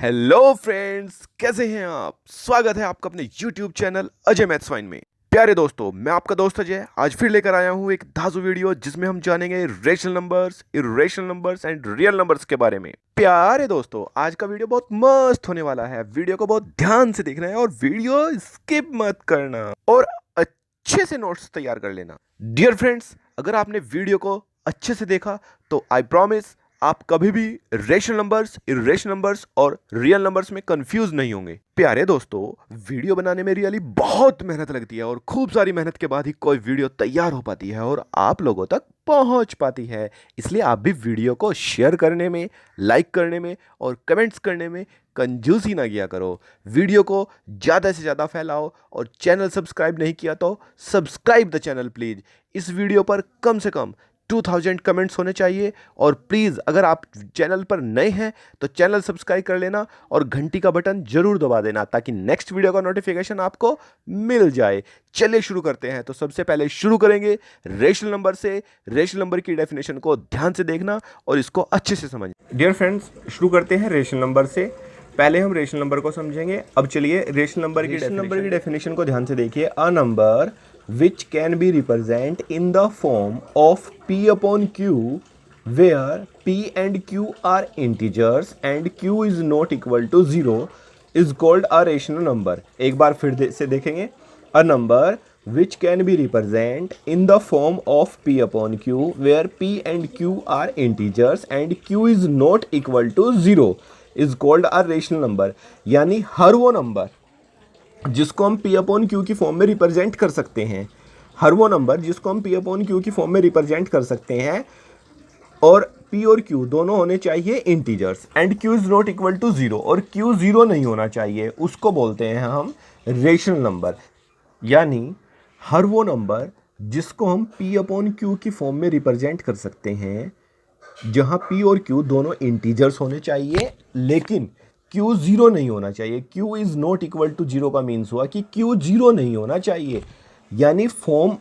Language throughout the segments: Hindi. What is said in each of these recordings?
हेलो फ्रेंड्स, कैसे हैं आप। स्वागत है आपका अपने YouTube channel Ajay maths fine में। प्यारे दोस्तों, मैं आपका दोस्त अजय आज फिर लेकर आया हूं एक धांसू वीडियो जिसमें हम जानेंगे rational numbers, irrational numbers and real numbers के बारे में। प्यारे दोस्तों, आज का वीडियो बहुत मस्त होने वाला है। वीडियो को बहुत ध्यान से देखना है और वीडियो स्किप मत करना और अच्छे से नोट्स तैयार कर लेना। डियर फ्रेंड्स, अगर आपने वीडियो को अच्छे से देखा तो आई प्रॉमिस आप कभी भी रेशनल नंबर्स, इर्रेशनल नंबर्स और रियल नंबर्स में कंफ्यूज नहीं होंगे। प्यारे दोस्तों, वीडियो बनाने में रियली बहुत मेहनत लगती है और खूब सारी मेहनत के बाद ही कोई वीडियो तैयार हो पाती है और आप लोगों तक पहुंच पाती है। इसलिए आप भी वीडियो को शेयर करने में, लाइक करने में और कमेंट्स करने में कंजूसी ना किया करो। वीडियो को ज़्यादा से ज़्यादा फैलाओ और चैनल सब्सक्राइब नहीं किया तो सब्सक्राइब द चैनल प्लीज़। इस वीडियो पर कम से कम 2000 कमेंट्स होने चाहिए और प्लीज़ अगर आप चैनल पर नए हैं तो चैनल सब्सक्राइब कर लेना और घंटी का बटन जरूर दबा देना ताकि नेक्स्ट वीडियो का नोटिफिकेशन आपको मिल जाए। चलिए शुरू करते हैं। तो सबसे पहले शुरू करेंगे रेशनल नंबर से। रेशनल नंबर की डेफिनेशन को ध्यान से देखना और इसको अच्छे से समझना। डियर फ्रेंड्स, शुरू करते हैं रेशनल नंबर से। पहले हम रेशनल नंबर को समझेंगे। अब चलिए रेशनल नंबर की डेफिनेशन को ध्यान से देखिए। A number which can be represented in the form of p upon q where p and q are integers and q is not equal to 0 is called a rational number। एक बार फिर से देखेंगे। a number which can be represented in the form of p upon q where p and q are integers and q is not equal to 0 is called a rational number। यानी हर वो नंबर जिसको हम P अपॉन Q की फॉर्म में रिप्रेजेंट कर सकते हैं, हर वो नंबर जिसको हम P अपॉन Q की फॉर्म में रिप्रेजेंट कर सकते हैं और P और Q दोनों होने चाहिए integers and Q is not equal to 0 और Q 0 नहीं होना चाहिए, उसको बोलते हैं हम रेशनल नंबर। यानी हर वो नंबर जिसको हम P अपॉन Q की फॉर्म में रिप्रेजेंट कर सकते हैं जहां P और Q दोनों इंटीजर्स होने चाहिए लेकिन Q 0 नहीं होना चाहिए। Q is not equal to 0 का मीन्स हुआ कि Q 0 नहीं होना चाहिए। यानी फॉर्म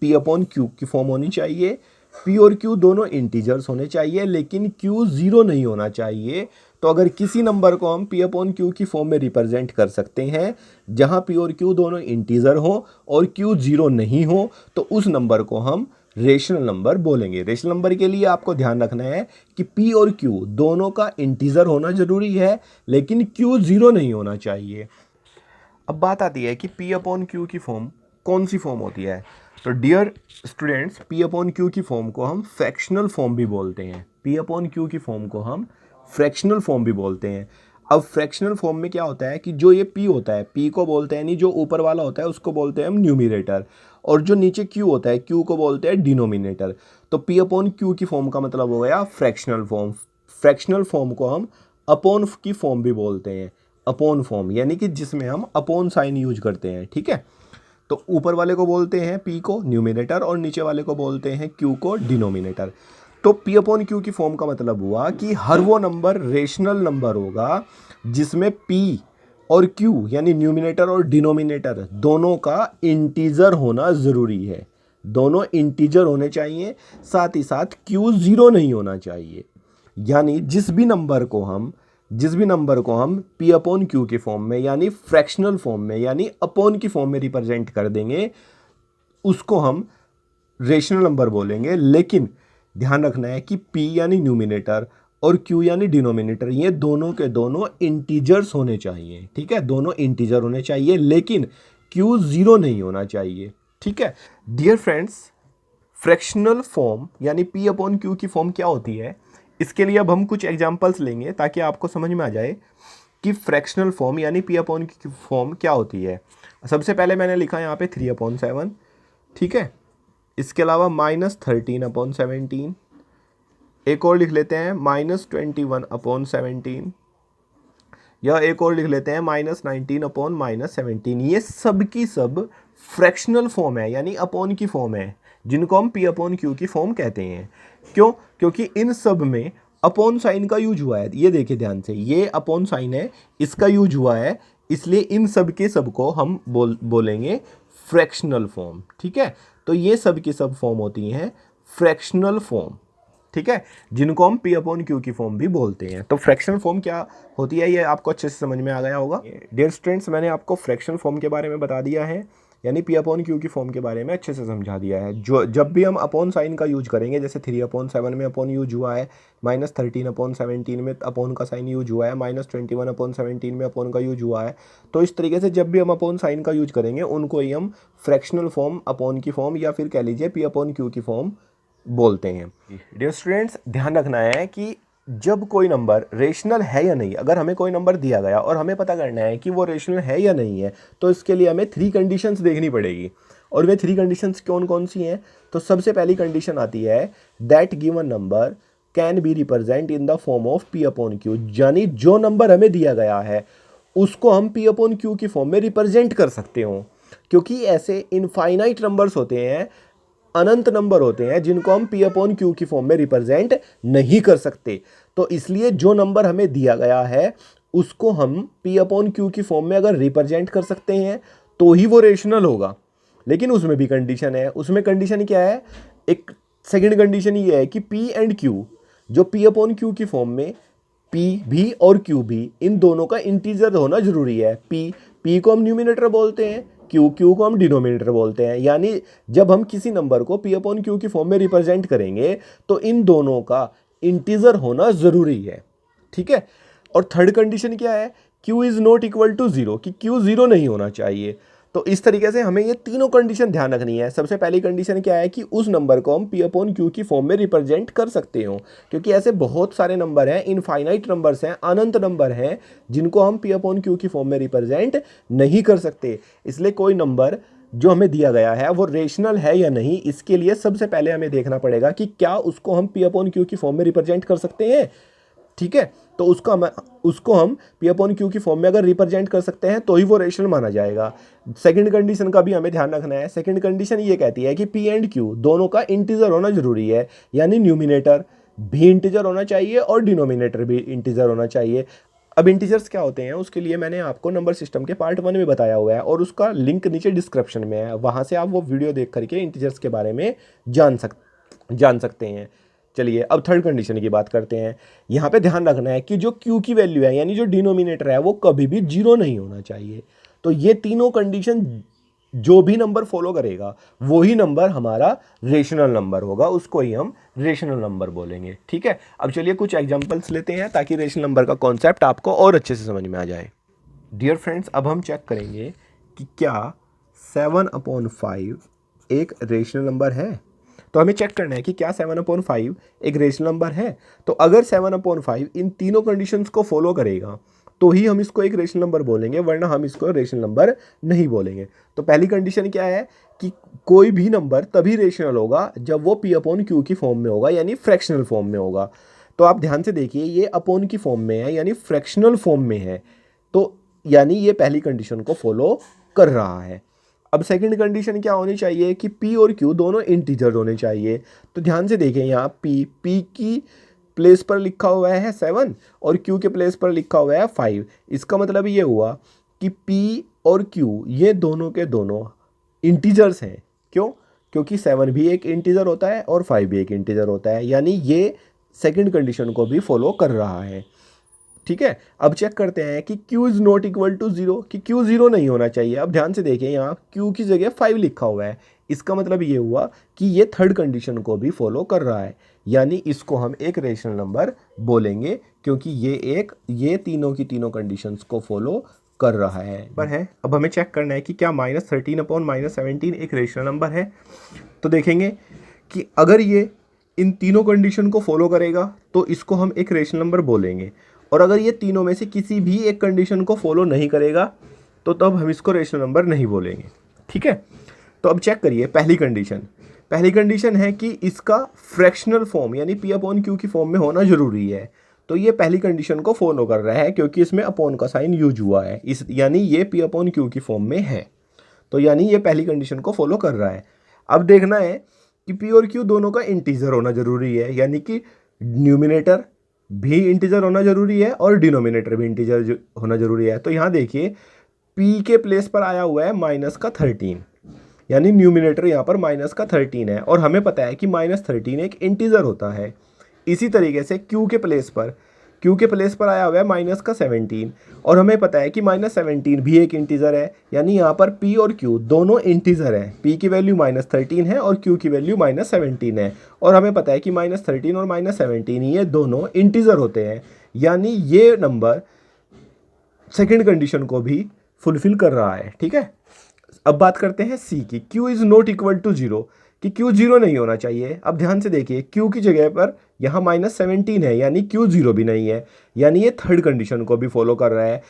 P अपॉन Q की फॉर्म होनी चाहिए, P और Q दोनों इंटीजर्स होने चाहिए लेकिन Q 0 नहीं होना चाहिए। तो अगर किसी नंबर को हम P अपॉन Q की फॉर्म में रिप्रेजेंट कर सकते हैं जहां P और Q दोनों इंटीजर हो और Q 0 नहीं हो तो उस नंबर को हम रेशनल नंबर बोलेंगे। रेशनल नंबर के लिए आपको ध्यान रखना है कि P और Q दोनों का इंटीजर होना जरूरी है लेकिन Q 0 नहीं होना चाहिए। अब बात आती है कि P अपॉन Q की फॉर्म कौन सी फॉर्म होती है। तो dear students, P upon Q की फॉर्म को हम फ्रैक्शनल फॉर्म भी बोलते हैं। P अपॉन Q की फॉर्म को हम फ्रैक्शनल फॉर्म भी बोलते हैं। अब फ्रैक्शनल फॉर्म में क्या होता है कि जो ये P होता है, P को बोलते हैं, नहीं जो ऊपर वाला होता है उसको बोलते हैं हम न्यूमिनेटर और जो नीचे Q होता है Q को बोलते हैं डिनोमिनेटर। तो P अपॉन Q की फॉर्म का मतलब हो गया फ्रैक्शनल फॉर्म। फ्रैक्शनल फॉर्म को हम अपॉन की फॉर्म भी बोलते हैं। अपॉन फॉर्म यानी कि जिसमें हम अपॉन साइन यूज करते हैं, ठीक है। तो ऊपर वाले को बोलते हैं P को न्यूमिनेटर और नीचे वाले को बोलते हैं Q को डिनोमिनेटर। तो P अपॉन Q की फॉर्म का मतलब हुआ कि हर वो नंबर रेशनल नंबर होगा जिसमें P और Q यानी न्यूमिनेटर और डिनोमिनेटर दोनों का इंटीजर होना ज़रूरी है। दोनों इंटीजर होने चाहिए, साथ ही साथ Q 0 नहीं होना चाहिए। यानी जिस भी नंबर को हम P अपॉन Q की फॉर्म में यानी फ्रैक्शनल फॉर्म में यानी अपॉन की फॉर्म में रिप्रेजेंट कर देंगे उसको हम रेशनल नंबर बोलेंगे। लेकिन ध्यान रखना है कि P यानी न्यूमिनेटर और Q यानी डिनोमिनेटर ये दोनों के दोनों इंटीजर्स होने चाहिए, ठीक है। दोनों इंटीजर होने चाहिए लेकिन Q 0 नहीं होना चाहिए, ठीक है। डियर फ्रेंड्स, फ्रैक्शनल फॉर्म यानी P अपॉन Q की फॉर्म क्या होती है, इसके लिए अब हम कुछ एग्जांपल्स लेंगे ताकि आपको समझ में आ जाए कि फ्रैक्शनल फॉर्म यानी P अपॉन Q की फॉर्म क्या होती है। सबसे पहले मैंने लिखा यहाँ पे 3 अपॉन 7, ठीक है। इसके अलावा -13 अपॉन 17, एक और लिख लेते हैं -21 अपॉन 17, या एक और लिख लेते हैं -19 अपॉन -17। ये सब की सब फ्रैक्शनल फॉर्म है यानी अपॉन की फॉर्म है जिनको हम P अपॉन Q की फॉर्म कहते हैं। क्यों? क्योंकि इन सब में अपॉन साइन का यूज हुआ है। ये देखिए ध्यान से, ये अपॉन साइन है, इसका यूज हुआ है, इसलिए इन सब के सब को हम बोलेंगे फ्रैक्शनल फॉर्म, ठीक है। तो ये सब की सब फॉर्म होती हैं फ्रैक्शनल फॉर्म। ठीक है, जिनको हम पी अपॉन क्यू की फॉर्म भी बोलते हैं। तो फ्रैक्शनल फॉर्म क्या होती है ये आपको अच्छे से समझ में आ गया होगा। डियर स्टूडेंट्स, मैंने आपको फ्रैक्शनल फॉर्म के बारे में बता दिया है, यानी पी अपॉन क्यू की फॉर्म के बारे में अच्छे से समझा दिया है। जो जब भी हम अपॉन साइन का यूज करेंगे, जैसे 3/7 में अपॉन यूज हुआ है, -13/17 में अपॉन का साइन यूज हुआ है, -21/17 में अपॉन का यूज हुआ है, तो इस तरीके से जब भी हम अपॉन साइन का यूज करेंगे उनको ही हम फ्रैक्शनल फॉर्म, अपॉन की फॉर्म या फिर कह लीजिए पी अपॉन क्यू की फॉर्म बोलते हैं। डियर स्टूडेंट्स, ध्यान रखना है कि जब कोई नंबर रेशनल है या नहीं, अगर हमें कोई नंबर दिया गया और हमें पता करना है कि वो रेशनल है या नहीं है, तो इसके लिए हमें 3 कंडीशंस देखनी पड़ेगी। और वे 3 कंडीशंस कौन कौन सी हैं? तो सबसे पहली कंडीशन आती है that given number can be represent in the form of P upon Q, यानी जो नंबर हमें दिया गया है उसको हम पी अपॉन क्यू की फॉर्म में रिप्रेजेंट कर सकते हो। क्योंकि ऐसे इनफाइनाइट नंबर्स होते हैं, अनंत नंबर होते हैं, जिनको हम पी अपॉन क्यू की फॉर्म में रिप्रेजेंट नहीं कर सकते। तो इसलिए जो नंबर हमें दिया गया है उसको हम पी अपॉन क्यू की फॉर्म में अगर रिप्रेजेंट कर सकते हैं तो ही वो रेशनल होगा। लेकिन उसमें भी कंडीशन है। उसमें कंडीशन क्या है? एक सेकंड कंडीशन ये है कि पी एंड क्यू, जो पी अपॉन क्यू की फॉर्म में पी भी और क्यू भी, इन दोनों का इंटीजर होना जरूरी है। पी को हम न्यूमिनेटर बोलते हैं, क्यू को हम डिनोमिनेटर बोलते हैं। यानी जब हम किसी नंबर को पी अपॉन क्यू की फॉर्म में रिप्रेजेंट करेंगे तो इन दोनों का इंटीजर होना जरूरी है। ठीक है। और थर्ड कंडीशन क्या है? Q is not equal to 0, कि क्यू 0 नहीं होना चाहिए। तो इस तरीके से हमें ये तीनों कंडीशन ध्यान रखनी है। सबसे पहली कंडीशन क्या है कि उस नंबर को हम पी अपॉन क्यू की फॉर्म में रिप्रेजेंट कर सकते हो, क्योंकि ऐसे बहुत सारे नंबर हैं, इनफाइनाइट नंबर्स हैं, अनंत नंबर हैं, जिनको हम पी अपॉन क्यू की फॉर्म में रिप्रेजेंट नहीं कर सकते। इसलिए कोई नंबर जो हमें दिया गया है वो रेशनल है या नहीं, इसके लिए सबसे पहले हमें देखना पड़ेगा कि क्या उसको हम पी अपॉन क्यू की फॉर्म में रिप्रेजेंट कर सकते हैं। ठीक है। तो उसको हम पी अपॉन क्यू की फॉर्म में अगर रिप्रेजेंट कर सकते हैं तो ही वो रेशनल माना जाएगा। सेकंड कंडीशन का भी हमें ध्यान रखना है। सेकंड कंडीशन ये कहती है कि पी एंड क्यू दोनों का इंटीजर होना जरूरी है, यानी न्यूमिनेटर भी इंटीजर होना चाहिए और डिनोमिनेटर भी इंटीजर होना चाहिए। अब इंटीजर्स क्या होते हैं उसके लिए मैंने आपको नंबर सिस्टम के पार्ट 1 में बताया हुआ है, और उसका लिंक नीचे डिस्क्रिप्शन में है, वहाँ से आप वो वीडियो देख करके इंटीजर्स के बारे में जान सकते हैं। चलिए अब थर्ड कंडीशन की बात करते हैं। यहाँ पे ध्यान रखना है कि जो क्यू की वैल्यू है, यानी जो डिनोमिनेटर है, वो कभी भी 0 नहीं होना चाहिए। तो ये तीनों कंडीशन जो भी नंबर फॉलो करेगा वही नंबर हमारा रेशनल नंबर होगा, उसको ही हम रेशनल नंबर बोलेंगे। ठीक है। अब चलिए कुछ एग्जांपल्स लेते हैं ताकि रेशनल नंबर का कॉन्सेप्ट आपको और अच्छे से समझ में आ जाए। डियर फ्रेंड्स, अब हम चेक करेंगे कि क्या 7/5 एक रेशनल नंबर है। तो हमें चेक करना है कि क्या 7/5 एक रेशनल नंबर है। तो अगर 7/5 इन तीनों कंडीशंस को फॉलो करेगा तो ही हम इसको एक रेशनल नंबर बोलेंगे, वरना हम इसको रेशनल नंबर नहीं बोलेंगे। तो पहली कंडीशन क्या है कि कोई भी नंबर तभी रेशनल होगा जब वो पी अपॉन क्यू की फॉर्म में होगा, यानी फ्रैक्शनल फॉर्म में होगा। तो आप ध्यान से देखिए, ये अपॉन की फॉर्म में है, यानी फ्रैक्शनल फॉर्म में है, तो यानी ये पहली कंडीशन को फॉलो कर रहा है। अब सेकंड कंडीशन क्या होनी चाहिए कि P और Q दोनों इंटीजर होने चाहिए। तो ध्यान से देखें, यहाँ P की प्लेस पर लिखा हुआ है 7 और Q के प्लेस पर लिखा हुआ है 5। इसका मतलब ये हुआ कि P और Q ये दोनों के दोनों इंटीजर्स हैं। क्यों? क्योंकि 7 भी एक इंटीजर होता है और 5 भी एक इंटीजर होता है, यानी ये सेकंड कंडीशन को भी फॉलो कर रहा है। ठीक है। अब चेक करते हैं कि Q is not equal to 0, कि Q 0 नहीं होना चाहिए। अब ध्यान से देखिए, यहाँ Q की जगह 5 लिखा हुआ है। इसका मतलब ये हुआ कि ये थर्ड कंडीशन को भी फॉलो कर रहा है, यानी इसको हम एक रेशनल नंबर बोलेंगे, क्योंकि ये तीनों की तीनों कंडीशंस को फॉलो कर रहा है। पर है अब हमें चेक करना है कि क्या -13/-17 एक रेशनल नंबर है। तो देखेंगे कि अगर ये इन तीनों कंडीशन को फॉलो करेगा तो इसको हम एक रेशनल नंबर बोलेंगे, और अगर ये तीनों में से किसी भी एक कंडीशन को फॉलो नहीं करेगा तो तब हम इसको रेशनल नंबर नहीं बोलेंगे। ठीक है। तो अब चेक करिए, पहली कंडीशन है कि इसका फ्रैक्शनल फॉर्म यानी पी अपॉन क्यू की फॉर्म में होना जरूरी है। तो ये पहली कंडीशन को फॉलो कर रहा है, क्योंकि इसमें अपॉन का साइन यूज हुआ है, यानी ये पी अपॉन क्यू की फॉर्म में है। तो यानी ये पहली कंडीशन को फॉलो कर रहा है। अब देखना है कि पी और क्यू दोनों का इंटीजर होना जरूरी है, यानी कि न्यूमिनेटर भी इंटीजर होना जरूरी है और डिनोमिनेटर भी इंटीजर होना जरूरी है। तो यहाँ देखिए, P के प्लेस पर आया हुआ है -13, यानी न्यूमिनेटर यहाँ पर -13 है, और हमें पता है कि -13 एक इंटीजर होता है। इसी तरीके से Q के प्लेस पर आया हुआ है माइनस का 17 और हमें पता है कि -17 भी एक इंटीजर है, यानी यहाँ पर P और Q दोनों इंटीजर हैं। P की वैल्यू -13 है और Q की वैल्यू -17 है और हमें पता है कि -13 और -17 ये दोनों इंटीजर होते हैं, यानी ये नंबर सेकेंड कंडीशन को भी फुलफिल कर रहा है। ठीक है, अब बात करते हैं सी की। Q is not equal to 0, कि Q 0 नहीं होना चाहिए। अब ध्यान से देखिए, Q की जगह पर यहाँ -17 है, यानी Q 0 भी नहीं है, यानी ये थर्ड कंडीशन को भी फॉलो कर रहा है।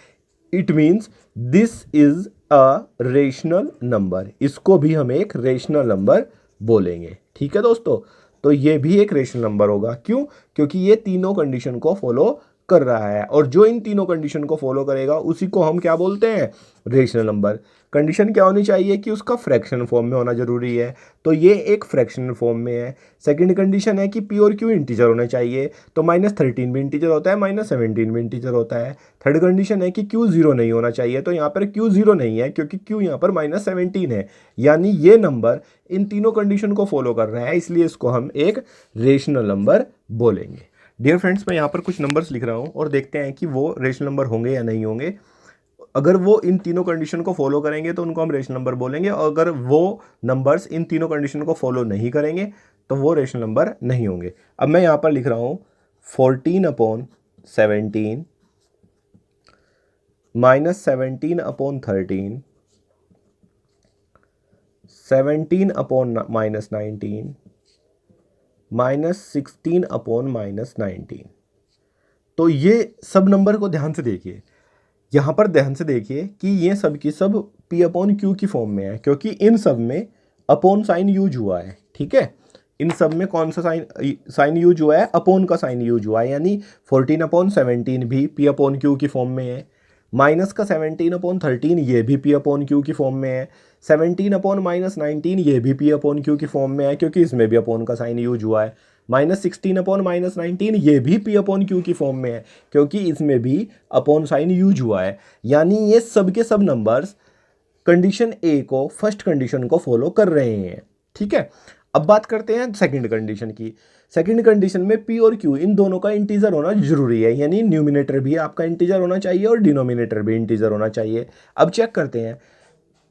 It means this is a rational number, इसको भी हम एक रेशनल नंबर बोलेंगे। ठीक है दोस्तों, तो ये भी एक रेशनल नंबर होगा। क्यों? क्योंकि ये तीनों कंडीशन को फॉलो कर रहा है और जो इन तीनों कंडीशन को फॉलो करेगा उसी को हम क्या बोलते हैं? Rational number. कंडीशन क्या होनी चाहिए? कि उसका फ्रैक्शन फॉर्म में होना जरूरी है, तो ये एक फ्रैक्शनल फॉर्म में है। सेकंड कंडीशन है कि P और Q इंटीजर होने चाहिए, तो -13 भी इंटीजर होता है, -17 भी इंटीजर होता है। थर्ड कंडीशन है कि Q 0 नहीं होना चाहिए, तो यहाँ पर Q 0 नहीं है क्योंकि Q यहाँ पर -17 है, यानी ये नंबर इन तीनों कंडीशन को फॉलो कर रहा है, इसलिए इसको हम एक रेशनल नंबर बोलेंगे। डियर फ्रेंड्स, मैं यहाँ पर कुछ नंबर्स लिख रहा हूँ और देखते हैं कि वो रेशनल नंबर होंगे या नहीं होंगे। अगर वो इन तीनों कंडीशन को फॉलो करेंगे तो उनको हम रेशनल नंबर बोलेंगे, और अगर वो नंबर्स इन तीनों कंडीशन को फॉलो नहीं करेंगे तो वो रेशनल नंबर नहीं होंगे। अब मैं यहाँ पर लिख रहा हूँ 14/17 -17/13 17/-19 -16/-19। तो ये सब नंबर को ध्यान से देखिए, यहाँ पर ध्यान से देखिए कि ये सब की सब P/Q की फॉर्म में है, क्योंकि इन सब में अपॉन साइन यूज हुआ है। ठीक है, इन सब में कौन सा साइन यूज हुआ है? अपॉन का साइन यूज हुआ है, यानी 14/17 भी P/Q की फॉर्म में है। माइनस का 17/13 ये भी P/Q की फॉर्म में है। 17/-19 ये भी P/Q की फॉर्म में है, क्योंकि इसमें भी अपॉन का साइन यूज हुआ है। -16/-19 ये भी P/Q की फॉर्म में है, क्योंकि इसमें भी अपॉन साइन यूज हुआ है। यानी ये सब के सब नंबर्स कंडीशन ए को, फर्स्ट कंडीशन को फॉलो कर रहे हैं। ठीक है, अब बात करते हैं सेकंड कंडीशन की। सेकंड कंडीशन में P और Q इन दोनों का इंटीजर होना जरूरी है, यानी न्यूमिनेटर भी आपका इंटीजर होना चाहिए और डिनोमिनेटर भी इंटीजर होना चाहिए। अब चेक करते हैं,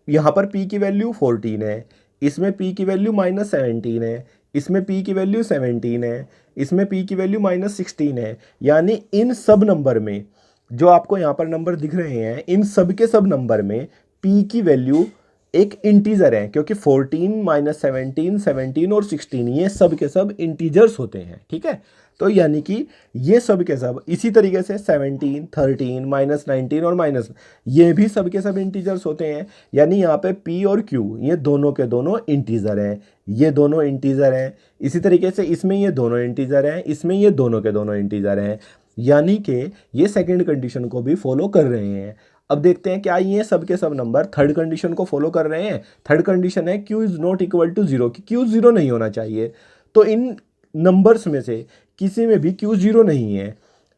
यहाँ पर P की वैल्यू 14 है, इसमें P की वैल्यू -17 है, इसमें P की वैल्यू 17 है, इसमें P की वैल्यू -16 है। यानी इन सब नंबर में, जो आपको यहाँ पर नंबर दिख रहे हैं, इन सब के सब नंबर में P की वैल्यू एक इंटीजर है, क्योंकि 14 -17 17 और 16 ये सब के सब इंटीजर्स होते हैं। ठीक है, तो यानी कि ये सब के सब इसी तरीके से 17 13 -19 और माइनस, ये भी सब के सब इंटीजर्स होते हैं। यानी यहाँ पे P और Q ये दोनों के दोनों इंटीजर हैं, ये दोनों इंटीजर हैं। इसी तरीके से इसमें ये दोनों इंटीजर हैं, इसमें ये दोनों के दोनों इंटीजर हैं, यानी कि ये सेकंड कंडीशन को भी फॉलो कर रहे हैं। अब देखते हैं क्या ये सब के सब नंबर थर्ड कंडीशन को फॉलो कर रहे हैं। थर्ड कंडीशन है Q is not equal to 0, कि Q 0 नहीं होना चाहिए। तो इन नंबर्स में से किसी में भी Q 0 नहीं है।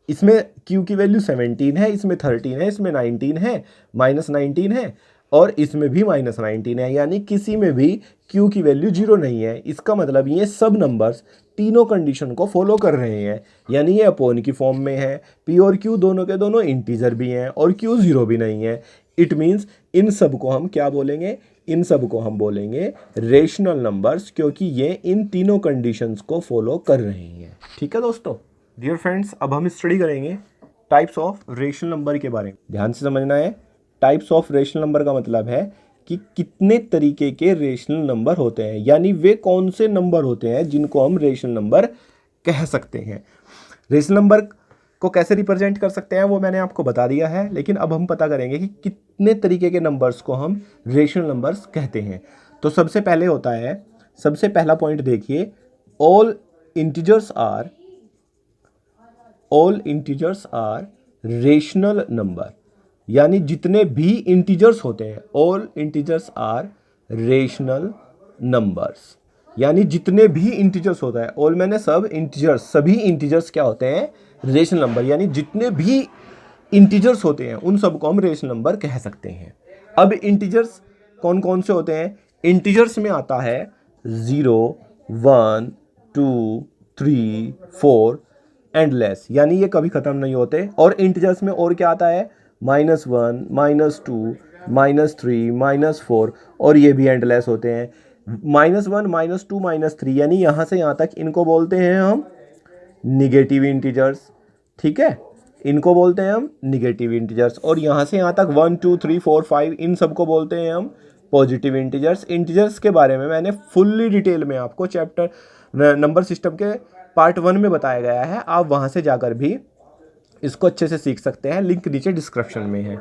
इसमें Q की वैल्यू 17 है, इसमें 13 है, इसमें 19 है, -19 है, और इसमें भी -19 है, यानी किसी में भी Q की वैल्यू 0 नहीं है। इसका मतलब ये सब नंबर्स तीनों कंडीशन को फॉलो कर रहे हैं, यानी ये अपॉन की फॉर्म में है। P और Q दोनों के दोनों इंटीजर भी हैं और Q 0 भी नहीं है। इट मीन्स इन सब को हम क्या बोलेंगे? इन सब को हम बोलेंगे रेशनल नंबर्स, क्योंकि ये इन तीनों कंडीशंस को फॉलो कर रहे हैं। ठीक है दोस्तों, डियर फ्रेंड्स, अब हम स्टडी करेंगे टाइप्स ऑफ रेशनल नंबर के बारे में। ध्यान से समझना है, टाइप्स ऑफ रेशनल नंबर का मतलब है कि कितने तरीके के रेशनल नंबर होते हैं, यानी वे कौन से नंबर होते हैं जिनको हम रेशनल नंबर कह सकते हैं। रेशनल नंबर को कैसे रिप्रेजेंट कर सकते हैं वो मैंने आपको बता दिया है, लेकिन अब हम पता करेंगे कि कितने तरीके के नंबर्स को हम रेशनल नंबर्स कहते हैं। तो सबसे पहले होता है, सबसे पहला पॉइंट देखिए, all integers are rational number, यानी जितने भी इंटीजर्स होते हैं, all integers are rational numbers, यानी जितने भी इंटीजर्स होता है, ऑल मैंने सब इंटीजर्स, सभी इंटीजर्स क्या होते हैं? रेशनल नंबर, यानी जितने भी इंटीजर्स होते हैं उन सबको हम रेशनल नंबर कह सकते हैं। अब इंटीजर्स कौन कौन से होते हैं? इंटीजर्स में आता है 0 1 2 3, 4 एंडलेस, यानी ये कभी ख़त्म नहीं होते। और इंटीजर्स में और क्या आता है, -1, -2, -3, -4, और ये भी एंडलेस होते हैं। -1, -2, -3 यानी यहाँ से यहाँ तक इनको बोलते हैं हम निगेटिव इंटीजर्स, ठीक है, इनको बोलते हैं हम निगेटिव इंटीजर्स। और यहाँ से यहाँ तक 1, 2, 3, 4, 5 इन सबको बोलते हैं हम पॉजिटिव इंटीजर्स। इंटीजर्स के बारे में मैंने फुल्ली डिटेल में आपको चैप्टर नंबर सिस्टम के पार्ट 1 में बताया गया है, आप वहाँ से जाकर भी इसको अच्छे से सीख सकते हैं, लिंक नीचे डिस्क्रिप्शन में है।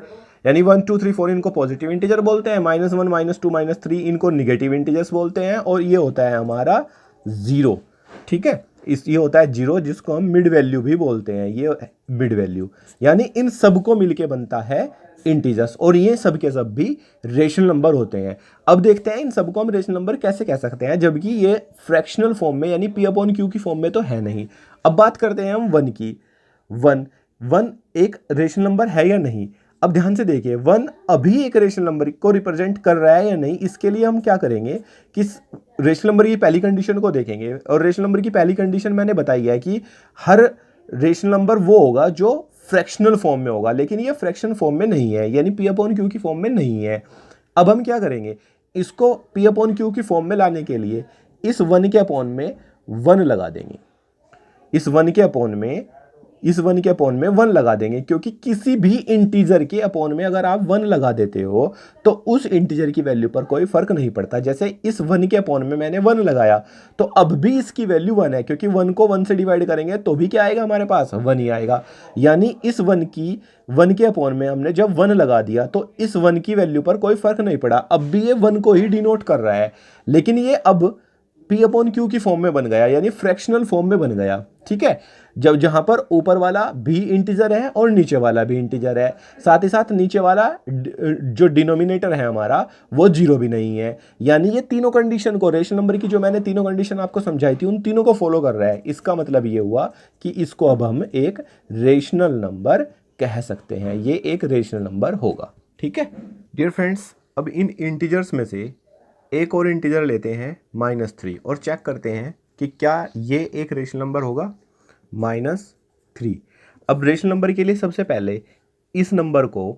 यानी 1, 2, 3, 4 इनको पॉजिटिव इंटीजर बोलते हैं, -1, -2, -3 इनको निगेटिव इंटीजर्स बोलते हैं, और ये होता है हमारा 0, ठीक है, ये होता है 0 जिसको हम मिड वैल्यू भी बोलते हैं, ये मिड वैल्यू। यानी इन सबको मिलके बनता है इंटीजर्स, और ये सब के सब भी रेशनल नंबर होते हैं। अब देखते हैं इन सबको हम रेशनल नंबर कैसे कह सकते हैं, जबकि ये फ्रैक्शनल फॉर्म में यानी P/Q की फॉर्म में तो है नहीं। अब बात करते हैं हम 1 की। 1 एक रेशनल नंबर है या नहीं। अब ध्यान से देखिए, 1 अभी एक रेशनल नंबर को रिप्रेजेंट कर रहा है या नहीं, इसके लिए हम क्या करेंगे कि रेशनल नंबर की पहली कंडीशन को देखेंगे। और रेशनल नंबर की पहली कंडीशन मैंने बताई है कि हर रेशनल नंबर वो होगा जो फ्रैक्शनल फॉर्म में होगा, लेकिन ये फ्रैक्शन फॉर्म में नहीं है, यानी P/Q की फॉर्म में नहीं है। अब हम क्या करेंगे, इसको P/Q की फॉर्म में लाने के लिए इस 1 के अपॉन में 1 लगा देंगे, इस 1 के अपॉन में 1 लगा देंगे, क्योंकि किसी भी इंटीजर के अपॉन में अगर आप 1 लगा देते हो तो उस इंटीजर की वैल्यू पर कोई फर्क नहीं पड़ता। जैसे इस 1 के अपॉन में मैंने 1 लगाया तो अब भी इसकी वैल्यू 1 है, क्योंकि 1 को 1 से डिवाइड करेंगे तो भी क्या आएगा हमारे पास, 1 ही आएगा। यानी इस 1 के अपॉन में हमने जब 1 लगा दिया तो इस 1 की वैल्यू पर कोई फर्क नहीं पड़ा, अब भी ये 1 को ही डिनोट कर रहा है, लेकिन ये अब P/Q की फॉर्म में बन गया, यानी फ्रैक्शनल फॉर्म में बन गया, ठीक है। जब जहां पर ऊपर वाला भी इंटीजर है और नीचे वाला भी इंटीजर है, साथ ही साथ नीचे वाला जो डिनोमिनेटर है हमारा वो 0 भी नहीं है, यानी ये तीनों कंडीशन को, रेशनल नंबर की जो मैंने तीनों कंडीशन आपको समझाई थी उन तीनों को फॉलो कर रहा है। इसका मतलब ये हुआ कि इसको अब हम एक रेशनल नंबर कह सकते हैं, ये एक रेशनल नंबर होगा, ठीक है। डियर फ्रेंड्स, अब इन इंटीजर्स में से एक और इंटीजर लेते हैं -3 और चेक करते हैं कि क्या ये एक रेशनल नंबर होगा, -3। अब रेशनल नंबर के लिए सबसे पहले इस नंबर को,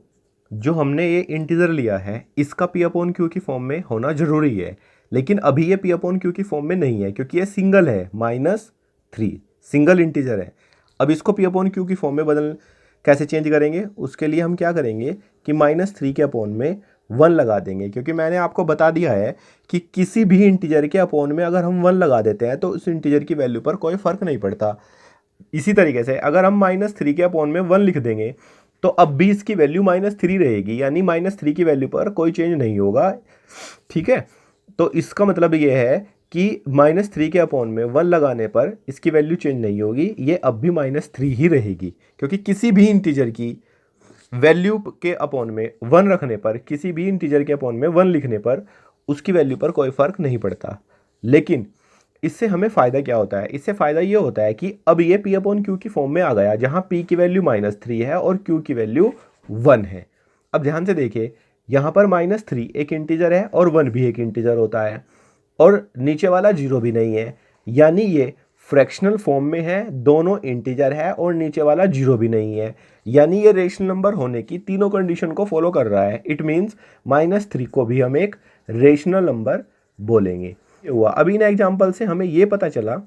जो हमने ये इंटीजर लिया है, इसका P/Q की फॉर्म में होना जरूरी है, लेकिन अभी ये P/Q की फॉर्म में नहीं है क्योंकि ये सिंगल है, -3 सिंगल इंटीजर है। अब इसको P/Q की फॉर्म में कैसे चेंज करेंगे, उसके लिए हम क्या करेंगे कि -3 के अपॉन में 1 लगा देंगे, क्योंकि मैंने आपको बता दिया है कि किसी भी इंटीजर के अपॉन में अगर हम 1 लगा देते हैं तो उस इंटीजर की वैल्यू पर कोई फर्क नहीं पड़ता। इसी तरीके से अगर हम -3 के अपॉन में 1 लिख देंगे तो अब भी इसकी वैल्यू -3 रहेगी, यानी -3 की वैल्यू पर कोई चेंज नहीं होगा, ठीक है। तो इसका मतलब ये है कि -3 के अपॉन में 1 लगाने पर इसकी वैल्यू चेंज नहीं होगी, ये अब भी -3 ही रहेगी, क्योंकि किसी भी इंटीजर की वैल्यू के अपॉन में 1 रखने पर, किसी भी इंटीजर के अपॉन में 1 लिखने पर उसकी वैल्यू पर कोई फर्क नहीं पड़ता। लेकिन इससे हमें फ़ायदा क्या होता है, इससे फ़ायदा ये होता है कि अब ये P/Q की फॉर्म में आ गया, जहाँ P की वैल्यू -3 है और Q की वैल्यू 1 है। अब ध्यान से देखिए, यहाँ पर -3 एक इंटीजर है और 1 भी एक इंटीजर होता है, और नीचे वाला 0 भी नहीं है, यानी ये फ्रैक्शनल फॉर्म में है, दोनों इंटीजर है और नीचे वाला 0 भी नहीं है, यानी ये रेशनल नंबर होने की तीनों कंडीशन को फॉलो कर रहा है। इट मीन्स -3 को भी हम एक रेशनल नंबर बोलेंगे। हुआ अब इन एग्जाम्पल से हमें ये पता चला,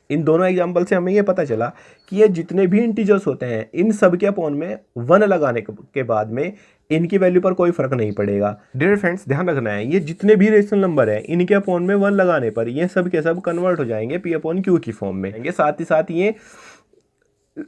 इन दोनों एग्जाम्पल से हमें ये पता चला कि ये जितने भी इंटीजर्स होते हैं इन सब के अपॉन में 1 लगाने के बाद में इनकी वैल्यू पर कोई फर्क नहीं पड़ेगा। डियर फ्रेंड्स, ध्यान रखना है, ये जितने भी रेशनल नंबर हैं इनके अपॉन में 1 लगाने पर ये सब के सब कन्वर्ट हो जाएंगे P/Q की फॉर्म में, साथ ही साथ ये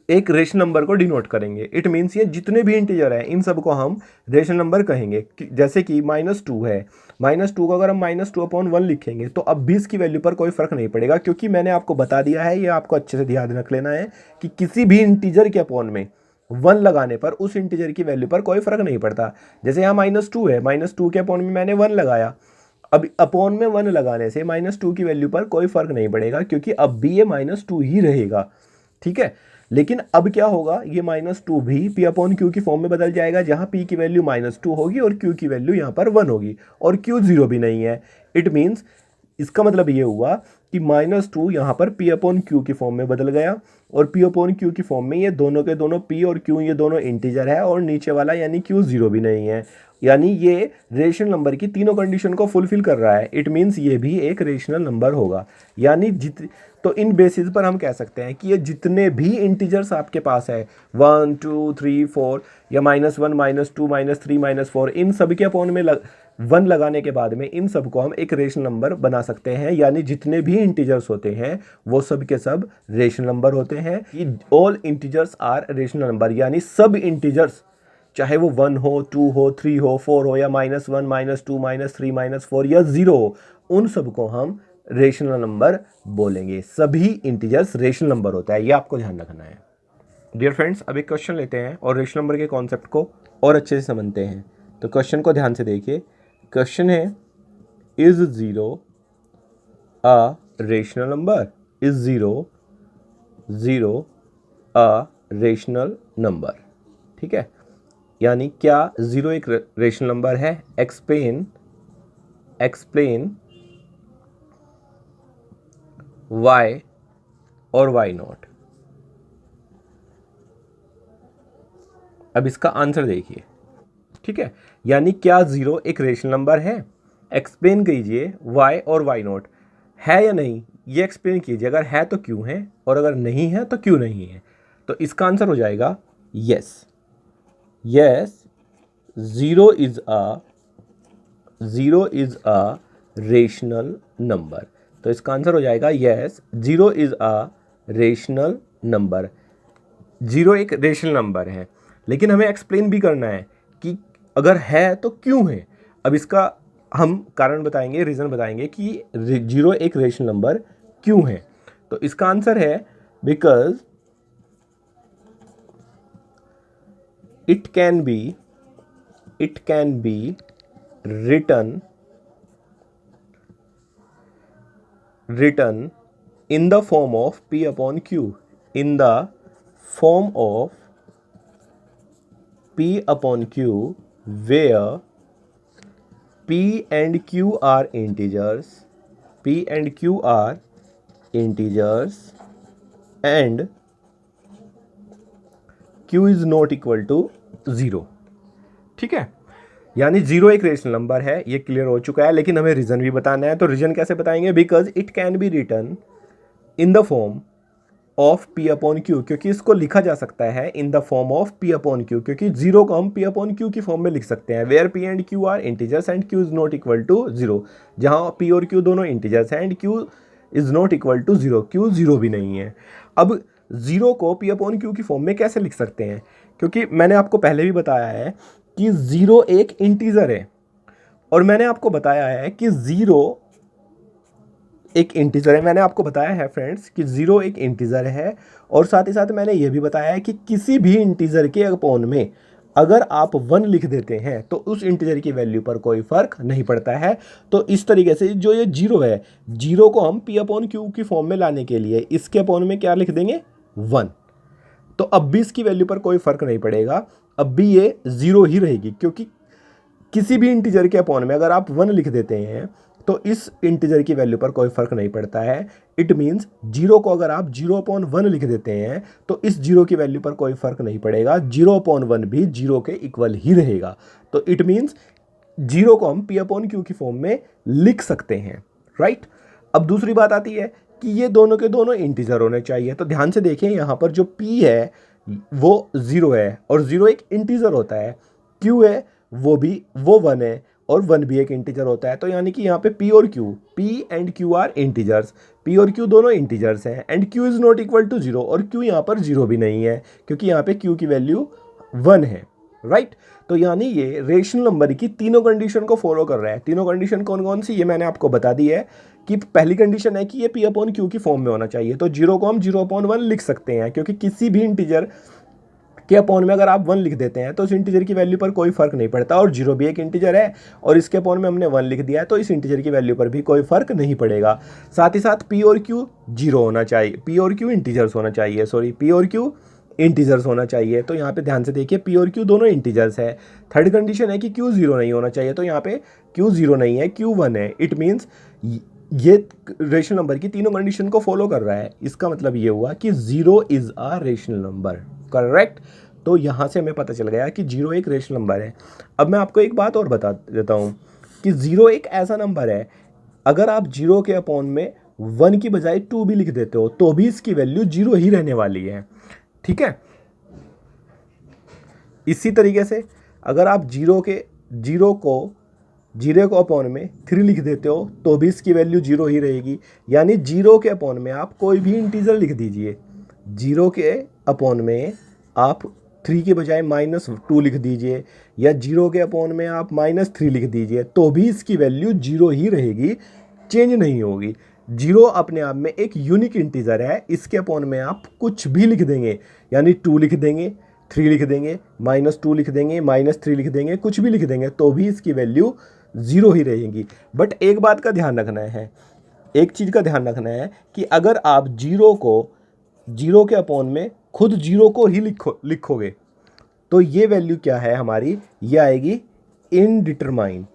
एक रेशनल नंबर को डिनोट करेंगे। इट मीन्स ये जितने भी इंटीजर हैं इन सब को हम रेशनल नंबर कहेंगे। जैसे कि -2 है, -2 को अगर हम -2/1 लिखेंगे तो अब भी इसकी वैल्यू पर कोई फर्क नहीं पड़ेगा, क्योंकि मैंने आपको बता दिया है, ये आपको अच्छे से ध्यान रख लेना है कि किसी भी इंटीजर के अपॉन में 1 लगाने पर उस इंटीजर की वैल्यू पर कोई फर्क नहीं पड़ता। जैसे यहाँ -2 है, -2 के अपॉन में मैंने 1 लगाया, अब अपॉन में 1 लगाने से -2 की वैल्यू पर कोई फर्क नहीं पड़ेगा, क्योंकि अब भी ये -2 ही रहेगा, ठीक है। लेकिन अब क्या होगा, ये -2 भी P/Q की फॉर्म में बदल जाएगा, जहां P की वैल्यू -2 होगी और Q की वैल्यू यहाँ पर 1 होगी, और Q 0 भी नहीं है। इट मीन्स इसका मतलब ये हुआ कि -2 यहाँ पर p अपॉन क्यू की फॉर्म में बदल गया, और p अपॉन क्यू की फॉर्म में ये दोनों के दोनों p और q ये दोनों इंटीजर है, और नीचे वाला यानी q 0 भी नहीं है, यानी ये रेशनल नंबर की तीनों कंडीशन को फुलफिल कर रहा है। इट मीन्स ये भी एक रेशनल नंबर होगा। यानी तो इन बेसिस पर हम कह सकते हैं कि ये जितने भी इंटीजर्स आपके पास है 1 2 3 4 या -1 -2 -3 -4, इन सब के अपॉन में 1 लगाने के बाद में इन सब को हम एक रेशनल नंबर बना सकते हैं। यानी जितने भी इंटीजर्स होते हैं वो सब के सब रेशनल नंबर होते हैं। कि all integers are rational number, यानी सब इंटीजर्स चाहे वो 1 हो 2 हो 3 हो 4 हो या -1 -2 -3 -4 या 0 हो, उन सब को हम रेशनल नंबर बोलेंगे। सभी इंटीजर्स रेशनल नंबर होता है, ये आपको ध्यान रखना है। डियर फ्रेंड्स, अब एक क्वेश्चन लेते हैं और रेशनल नंबर के कॉन्सेप्ट को और अच्छे से समझते हैं। तो क्वेश्चन को ध्यान से देखिए। क्वेश्चन है, is 0 a rational number? Is 0 a rational number? ठीक है, यानी क्या 0 एक रेशनल नंबर है? एक्सप्लेन वाई और वाई नॉट। अब इसका आंसर देखिए। ठीक है, यानी क्या 0 एक रेशनल नंबर है? एक्सप्लेन कीजिए वाई और वाई नॉट, है या नहीं, ये एक्सप्लेन कीजिए। अगर है तो क्यों है, और अगर नहीं है तो क्यों नहीं है। तो इसका आंसर हो जाएगा yes. 0 is a rational number. तो इसका आंसर हो जाएगा yes, 0 is a rational number. 0 एक रेशनल नंबर है, लेकिन हमें एक्सप्लेन भी करना है कि अगर है तो क्यों है। अब इसका हम कारण बताएंगे, रीज़न बताएंगे कि 0 एक रेशनल नंबर क्यों है। तो इसका आंसर है because it can B written in the form of p upon q, in the form of p upon q, where p and q are integers, and q is not equal to 0। ठीक है, यानी 0 एक रेशनल नंबर है, ये क्लियर हो चुका है। लेकिन हमें रीजन भी बताना है। तो रीजन कैसे बताएंगे? Because it can be written in the form of p upon q, क्योंकि इसको लिखा जा सकता है in the form of p upon q, क्योंकि 0 को हम p अपॉन q की फॉर्म में लिख सकते हैं। Where p and q are integers and q is not equal to 0, जहां p और q दोनों इंटीजर्स हैं and q is not equal to 0, q 0 भी नहीं है। अब 0 को p अपॉन q की फॉर्म में कैसे लिख सकते हैं? क्योंकि मैंने आपको पहले भी बताया है कि 0 एक इंटीजर है, और मैंने आपको बताया है कि 0 एक इंटीजर है। मैंने आपको बताया है फ्रेंड्स कि 0 एक इंटीजर है, और साथ ही साथ मैंने ये भी बताया है कि किसी भी इंटीजर के अपॉन में अगर आप 1 लिख देते हैं तो उस इंटीजर की वैल्यू पर कोई फर्क नहीं पड़ता है। तो इस तरीके से जो ये 0 है, 0 को हम p अपॉन q की फॉर्म में लाने के लिए इसके अपॉन में क्या लिख देंगे? 1। तो अब भी इसकी वैल्यू पर कोई फर्क नहीं पड़ेगा, अब भी ये 0 ही रहेगी, क्योंकि किसी भी इंटीजर के अपॉन में अगर आप 1 लिख देते हैं तो इस इंटीजर की वैल्यू पर कोई फर्क नहीं पड़ता है। इट मीन्स 0 को अगर आप 0/1 लिख देते हैं तो इस 0 की वैल्यू पर कोई फर्क नहीं पड़ेगा, 0/1 भी 0 के इक्वल ही रहेगा। तो इट मीन्स 0 को हम p अपॉन q की फॉर्म में लिख सकते हैं, राइट। अब दूसरी बात आती है कि ये दोनों के दोनों इंटीजर होने चाहिए। तो ध्यान से देखें, यहाँ पर जो p है वो 0 है, और 0 एक इंटीजर होता है। q है वो 1 है, और 1 भी एक इंटीजर होता है। तो यानी कि यहाँ पे p और q, p and q are integers, p और q दोनों इंटीजर्स हैं, and q is not equal to 0, और q यहाँ पर 0 भी नहीं है, क्योंकि यहाँ पे q की वैल्यू 1 है, राइट। तो यानी ये रेशनल नंबर की तीनों कंडीशन को फॉलो कर रहा है। तीनों कंडीशन कौन कौन सी, ये मैंने आपको बता दी है। कि पहली कंडीशन है कि ये p अपॉन q की फॉर्म में होना चाहिए। तो 0 को हम 0/1 लिख सकते हैं, क्योंकि किसी भी इंटीजर के अपॉन में अगर आप 1 लिख देते हैं तो उस इंटीजर की वैल्यू पर कोई फर्क नहीं पड़ता, और 0 भी एक इंटीजर है, और इसके अपॉन में हमने 1 लिख दिया है तो इस इंटीजर की वैल्यू पर भी कोई फर्क नहीं पड़ेगा। साथ ही साथ p और q 0 होना चाहिए, p और q इंटीजर्स होना चाहिए, p और q इंटीजर्स होना चाहिए। तो यहाँ पे ध्यान से देखिए, p और q दोनों इंटीजर्स है। थर्ड कंडीशन है कि q 0 नहीं होना चाहिए। तो यहाँ पे q 0 नहीं है, q 1 है। इट मीन्स ये रेशनल नंबर की तीनों कंडीशन को फॉलो कर रहा है। इसका मतलब ये हुआ कि 0 is a rational number, correct. तो यहाँ से हमें पता चल गया कि 0 एक रेशनल नंबर है। अब मैं आपको एक बात और बता देता हूँ कि 0 एक ऐसा नंबर है, अगर आप 0 के अपॉन में 1 की बजाय 2 भी लिख देते हो तो भी इसकी वैल्यू 0 ही रहने वाली है, ठीक है। इसी तरीके से अगर आप 0 को अपॉन में 3 लिख देते हो तो भी इसकी वैल्यू 0 ही रहेगी। यानी 0 के अपॉन में आप कोई भी इंटीजर लिख दीजिए, 0 के अपॉन में आप 3 के बजाय -2 लिख दीजिए, या 0 के अपॉन में आप -3 लिख दीजिए, तो भी इसकी वैल्यू 0 ही रहेगी, चेंज नहीं होगी। 0 अपने आप में एक यूनिक इंटीजर है, इसके अपॉन में आप कुछ भी लिख देंगे, यानी 2 लिख देंगे, 3 लिख देंगे, -2 लिख देंगे, -3 लिख देंगे, कुछ भी लिख देंगे, तो भी इसकी वैल्यू 0 ही रहेगी। बट एक बात का ध्यान रखना है, एक चीज़ का ध्यान रखना है कि अगर आप 0 के अपॉन में खुद 0 को ही लिखोगे तो ये वैल्यू क्या है हमारी, ये आएगी इनडिटरमाइन।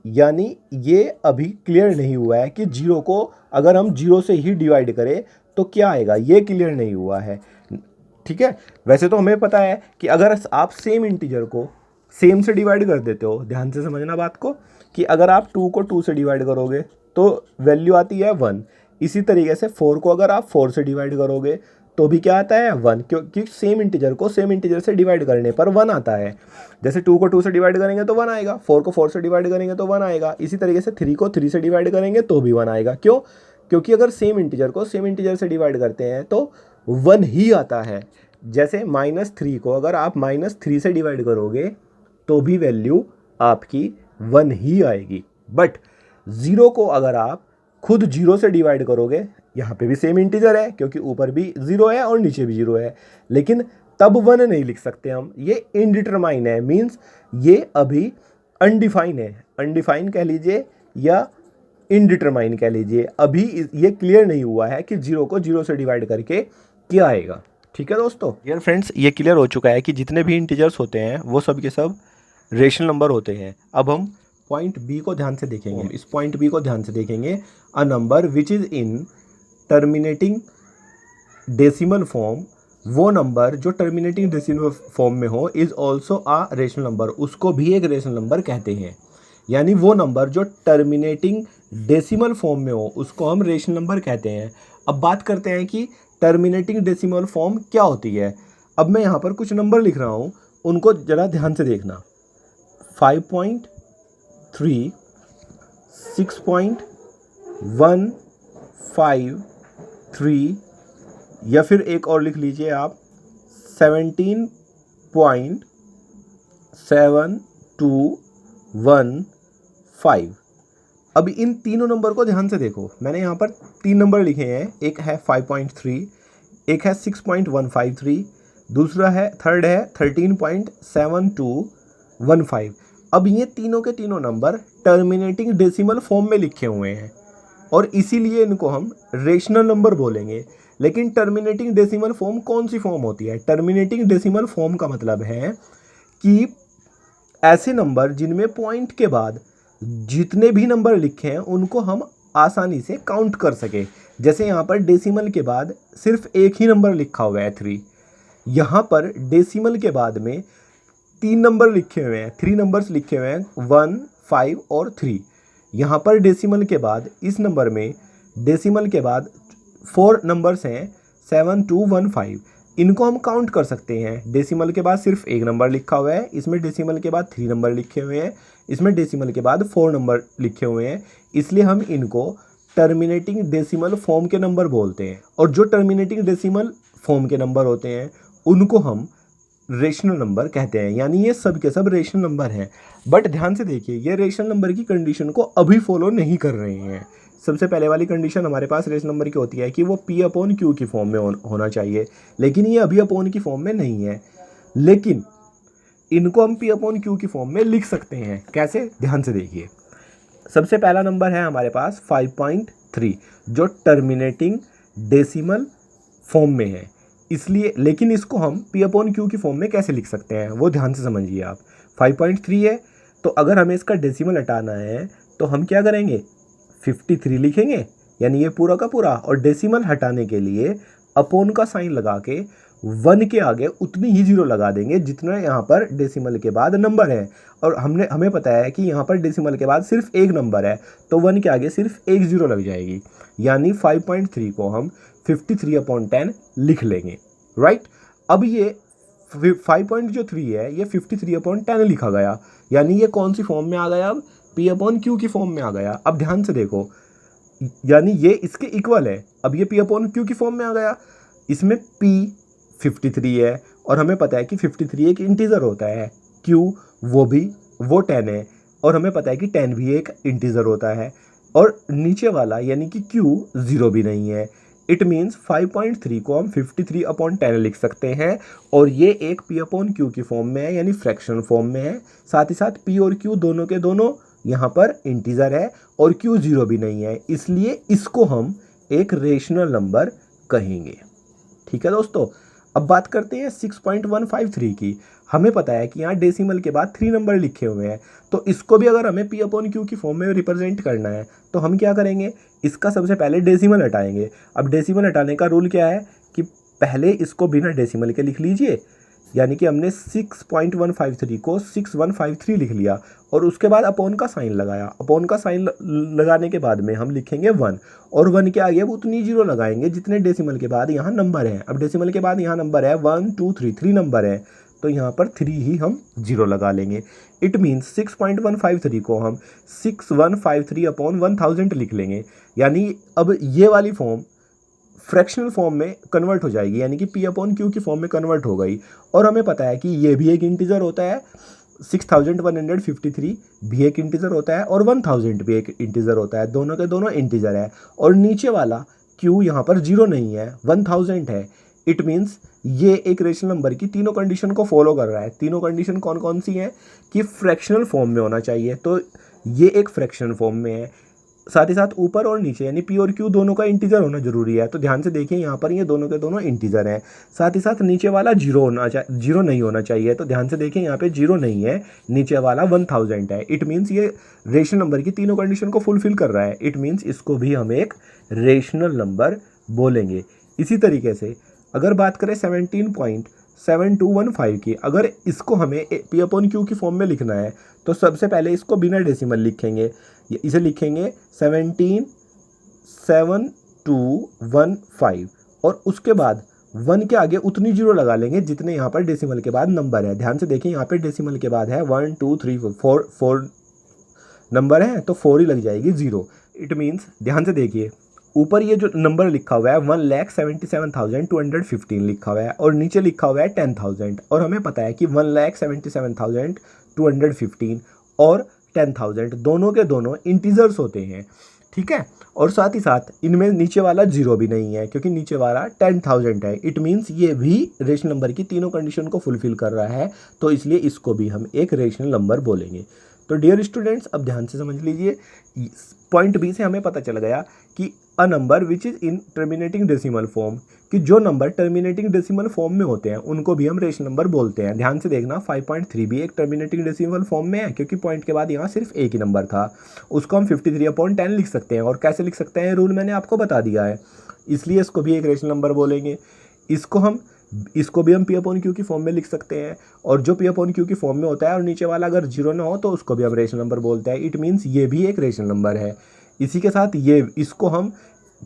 यानी ये अभी क्लियर नहीं हुआ है कि 0 को अगर हम 0 से ही डिवाइड करें तो क्या आएगा, ये क्लियर नहीं हुआ है, ठीक है। वैसे तो हमें पता है कि अगर आप सेम इंटीजर को सेम से डिवाइड कर देते हो, ध्यान से समझना बात को, कि अगर आप 2 को 2 से डिवाइड करोगे तो वैल्यू आती है 1। इसी तरीके से 4 को अगर आप 4 से डिवाइड करोगे तो भी क्या आता है 1, क्योंकि सेम इंटीजर को सेम इंटीजर से डिवाइड करने पर 1 आता है। जैसे 2 को 2 से डिवाइड करेंगे तो 1 आएगा, 4 को 4 से डिवाइड करेंगे तो 1 आएगा। इसी तरीके से 3 को 3 से डिवाइड करेंगे तो भी 1 आएगा। क्यों? क्योंकि अगर सेम इंटीजर को सेम इंटीजर से डिवाइड करते हैं तो 1 ही आता है। जैसे -3 को अगर आप -3 से डिवाइड करोगे तो भी वैल्यू आपकी 1 ही आएगी। बट 0 को अगर आप खुद 0 से डिवाइड करोगे, यहाँ पे भी सेम इंटीजर है क्योंकि ऊपर भी 0 है और नीचे भी 0 है, लेकिन तब 1 नहीं लिख सकते हम, ये इनडिटरमाइन है, मीन्स ये अभी अनडिफाइन है, अनडिफाइन कह लीजिए या इनडिटरमाइन कह लीजिए। अभी ये क्लियर नहीं हुआ है कि 0 को 0 से डिवाइड करके क्या आएगा, ठीक है दोस्तों। डियर फ्रेंड्स, ये क्लियर हो चुका है कि जितने भी इंटीजर्स होते हैं वो सब के सब रेशनल नंबर होते हैं। अब हम पॉइंट बी को ध्यान से देखेंगे, इस पॉइंट बी को ध्यान से देखेंगे। अ number which is in terminating decimal form, वो नंबर जो टर्मिनेटिंग डेसिमल फॉर्म में हो, is also a rational number, उसको भी एक रेशनल नंबर कहते हैं। यानी वो नंबर जो टर्मिनेटिंग डेसिमल फॉर्म में हो उसको हम रेशनल नंबर कहते हैं। अब बात करते हैं कि टर्मिनेटिंग डेसिमल फॉर्म क्या होती है। अब मैं यहाँ पर कुछ नंबर लिख रहा हूँ, उनको ज़रा ध्यान से देखना। 5.3, 6.153, या फिर एक और लिख लीजिए आप 17.7215। अब इन तीनों नंबर को ध्यान से देखो, मैंने यहाँ पर 3 नंबर लिखे हैं, एक है 5.3, एक है 6.153, दूसरा है थर्ड है 13.7215। अब ये तीनों के तीनों नंबर टर्मिनेटिंग डेसिमल फॉर्म में लिखे हुए हैं और इसीलिए इनको हम रेशनल नंबर बोलेंगे। लेकिन टर्मिनेटिंग डेसिमल फॉर्म कौन सी फॉर्म होती है? टर्मिनेटिंग डेसिमल फॉर्म का मतलब है कि ऐसे नंबर जिनमें पॉइंट के बाद जितने भी नंबर लिखे हैं उनको हम आसानी से काउंट कर सके। जैसे यहाँ पर डेसिमल के बाद सिर्फ एक ही नंबर लिखा हुआ है 3, यहाँ पर डेसिमल के बाद में 3 नंबर लिखे हुए हैं, 3 नंबर्स लिखे हुए हैं, 1, 5 और 3। यहाँ पर डेसिमल के बाद इस नंबर में डेसिमल के बाद 4 नंबर्स हैं, 7, 2, 1, 5। इनको हम काउंट कर सकते हैं। डेसिमल के बाद सिर्फ एक नंबर लिखा हुआ है, इसमें डेसिमल के बाद 3 नंबर लिखे हुए हैं, इसमें डेसिमल के बाद 4 नंबर लिखे हुए हैं, इसलिए हम इनको टर्मिनेटिंग डेसिमल फॉर्म के नंबर बोलते हैं। और जो टर्मिनेटिंग डेसिमल फॉर्म के नंबर होते हैं उनको हम रेशनल नंबर कहते हैं। यानी ये सब के सब रेशनल नंबर हैं। बट ध्यान से देखिए, ये रेशनल नंबर की कंडीशन को अभी फॉलो नहीं कर रहे हैं। सबसे पहले वाली कंडीशन हमारे पास रेशनल नंबर की होती है कि वो P/Q की फॉर्म में होना चाहिए, लेकिन ये अभी अपॉन की फॉर्म में नहीं है। लेकिन इनको हम P/Q की फॉर्म में लिख सकते हैं। कैसे? ध्यान से देखिए। सबसे पहला नंबर है हमारे पास 5.3 जो टर्मिनेटिंग डेसिमल फॉर्म में है, इसलिए लेकिन इसको हम P/Q की फॉर्म में कैसे लिख सकते हैं वो ध्यान से समझिए आप। 5.3 है तो अगर हमें इसका डेसिमल हटाना है तो हम क्या करेंगे 53 लिखेंगे, यानी ये पूरा का पूरा, और डेसिमल हटाने के लिए अपोन का साइन लगा के 1 के आगे उतनी ही जीरो लगा देंगे जितना यहाँ पर डेसिमल के बाद नंबर है। और हमें पता है कि यहाँ पर डेसिमल के बाद सिर्फ एक नंबर है, तो 1 के आगे सिर्फ एक जीरो लग जाएगी, यानी 5.3 को हम 53/10 लिख लेंगे, राइट। अब ये 5.3 है ये 53/10 लिखा गया, यानी ये कौन सी फॉर्म में आ गया, अब P/Q की फॉर्म में आ गया। अब ध्यान से देखो, यानी ये इसके इक्वल है। अब ये P/Q की फॉर्म में आ गया, इसमें P 53 है और हमें पता है कि 53 एक इंटीजर होता है, Q वो 10 है और हमें पता है कि 10 भी एक इंटीजर होता है, और नीचे वाला यानी कि Q 0 भी नहीं है। इट मीन्स 5.3 को हम 53/10 लिख सकते हैं, और ये एक P/Q की फॉर्म में है, यानी फ्रैक्शनल फॉर्म में है। साथ ही साथ P और Q दोनों के दोनों यहाँ पर इंटीजर है और Q 0 भी नहीं है, इसलिए इसको हम एक रेशनल नंबर कहेंगे। ठीक है दोस्तों, अब बात करते हैं 6.153 की। हमें पता है कि यहाँ डेसिमल के बाद 3 नंबर लिखे हुए हैं, तो इसको भी अगर हमें P/Q की फॉर्म में रिप्रेजेंट करना है तो हम क्या करेंगे, इसका सबसे पहले डेसिमल हटाएंगे। अब डेसिमल हटाने का रूल क्या है कि पहले इसको बिना डेसिमल के लिख लीजिए, यानी कि हमने 6.153 को 6153 लिख लिया और उसके बाद अपोन का साइन लगाया। अपोन का साइन लगाने के बाद में हम लिखेंगे 1, और 1 के आगे अब उतनी जीरो लगाएंगे जितने डेसिमल के बाद यहाँ नंबर है। अब डेसिमल के बाद यहाँ नंबर है 1 2 3 नंबर है, तो यहाँ पर 3 ही हम जीरो लगा लेंगे। इट मीन्स 6.153 को हम 6153/1000 लिख लेंगे, यानी अब ये वाली फॉर्म फ्रैक्शनल फॉर्म में कन्वर्ट हो जाएगी, यानी कि P/Q की फॉर्म में कन्वर्ट हो गई। और हमें पता है कि ये भी एक इंटीजर होता है, 6153 भी एक इंटीजर होता है और 1000 भी एक इंटीजर होता है, दोनों के दोनों इंटीजर है। और नीचे वाला Q यहाँ पर 0 नहीं है, 1000 है। इट मीन्स ये एक रेशनल नंबर की तीनों कंडीशन को फॉलो कर रहा है। तीनों कंडीशन कौन कौन सी हैं कि फ्रैक्शनल फॉर्म में होना चाहिए, तो ये एक फ्रैक्शनल फॉर्म में है। साथ ही साथ ऊपर और नीचे यानी P और Q दोनों का इंटीजर होना जरूरी है, तो ध्यान से देखिए यहाँ पर ये दोनों के दोनों इंटीजर हैं। साथ ही साथ नीचे वाला जीरो नहीं होना चाहिए, तो ध्यान से देखिए यहाँ पे जीरो नहीं है, नीचे वाला 1000 है। इट मीन्स ये रेशनल नंबर की तीनों कंडीशन को फुलफिल कर रहा है। इट मीन्स इसको भी हम एक रेशनल नंबर बोलेंगे। इसी तरीके से अगर बात करें 17.7215 की, अगर इसको हमें P/Q की फॉर्म में लिखना है तो सबसे पहले इसको बिना डेसिमल लिखेंगे, इसे लिखेंगे 17.7215 और उसके बाद 1 के आगे उतनी जीरो लगा लेंगे जितने यहाँ पर डेसिमल के बाद नंबर है। ध्यान से देखिए यहाँ पे डेसिमल के बाद है 1 2 3 4 नंबर है, तो 4 ही लग जाएगी जीरो। इट मीन्स ध्यान से देखिए ऊपर ये जो नंबर लिखा हुआ है 1,77,215 लिखा हुआ है और नीचे लिखा हुआ है 10,000, और हमें पता है कि 1,77,215 और 10,000 दोनों के दोनों इंटीजर्स होते हैं। ठीक है, और साथ ही साथ इनमें नीचे वाला जीरो भी नहीं है क्योंकि नीचे वाला 10,000 है। इट मीन्स ये भी रेशनल नंबर की तीनों कंडीशन को फुलफिल कर रहा है, तो इसलिए इसको भी हम एक रेशनल नंबर बोलेंगे। तो डियर स्टूडेंट्स, अब ध्यान से समझ लीजिए, पॉइंट बी से हमें पता चल गया कि अ number which is in terminating decimal form, कि जो नंबर टर्मिनेटिंग डेसिमल फॉर्म में होते हैं उनको भी हम रेशनल नंबर बोलते हैं। ध्यान से देखना 5.3 भी एक टर्मिनेटिंग डेसिमल फॉर्म में है क्योंकि पॉइंट के बाद यहाँ सिर्फ एक ही नंबर था, उसको हम 53/10 लिख सकते हैं। और कैसे लिख सकते हैं रूल मैंने आपको बता दिया है, इसलिए इसको भी एक रेशनल नंबर बोलेंगे। इसको भी हम P/Q की फॉर्म में लिख सकते हैं, और जो P/Q की फॉर्म में होता है और नीचे वाला अगर जीरो ना हो तो उसको भी हम रेशनल नंबर बोलते हैं। इट मीन्स ये भी एक रेशनल नंबर है। इसी के साथ इसको हम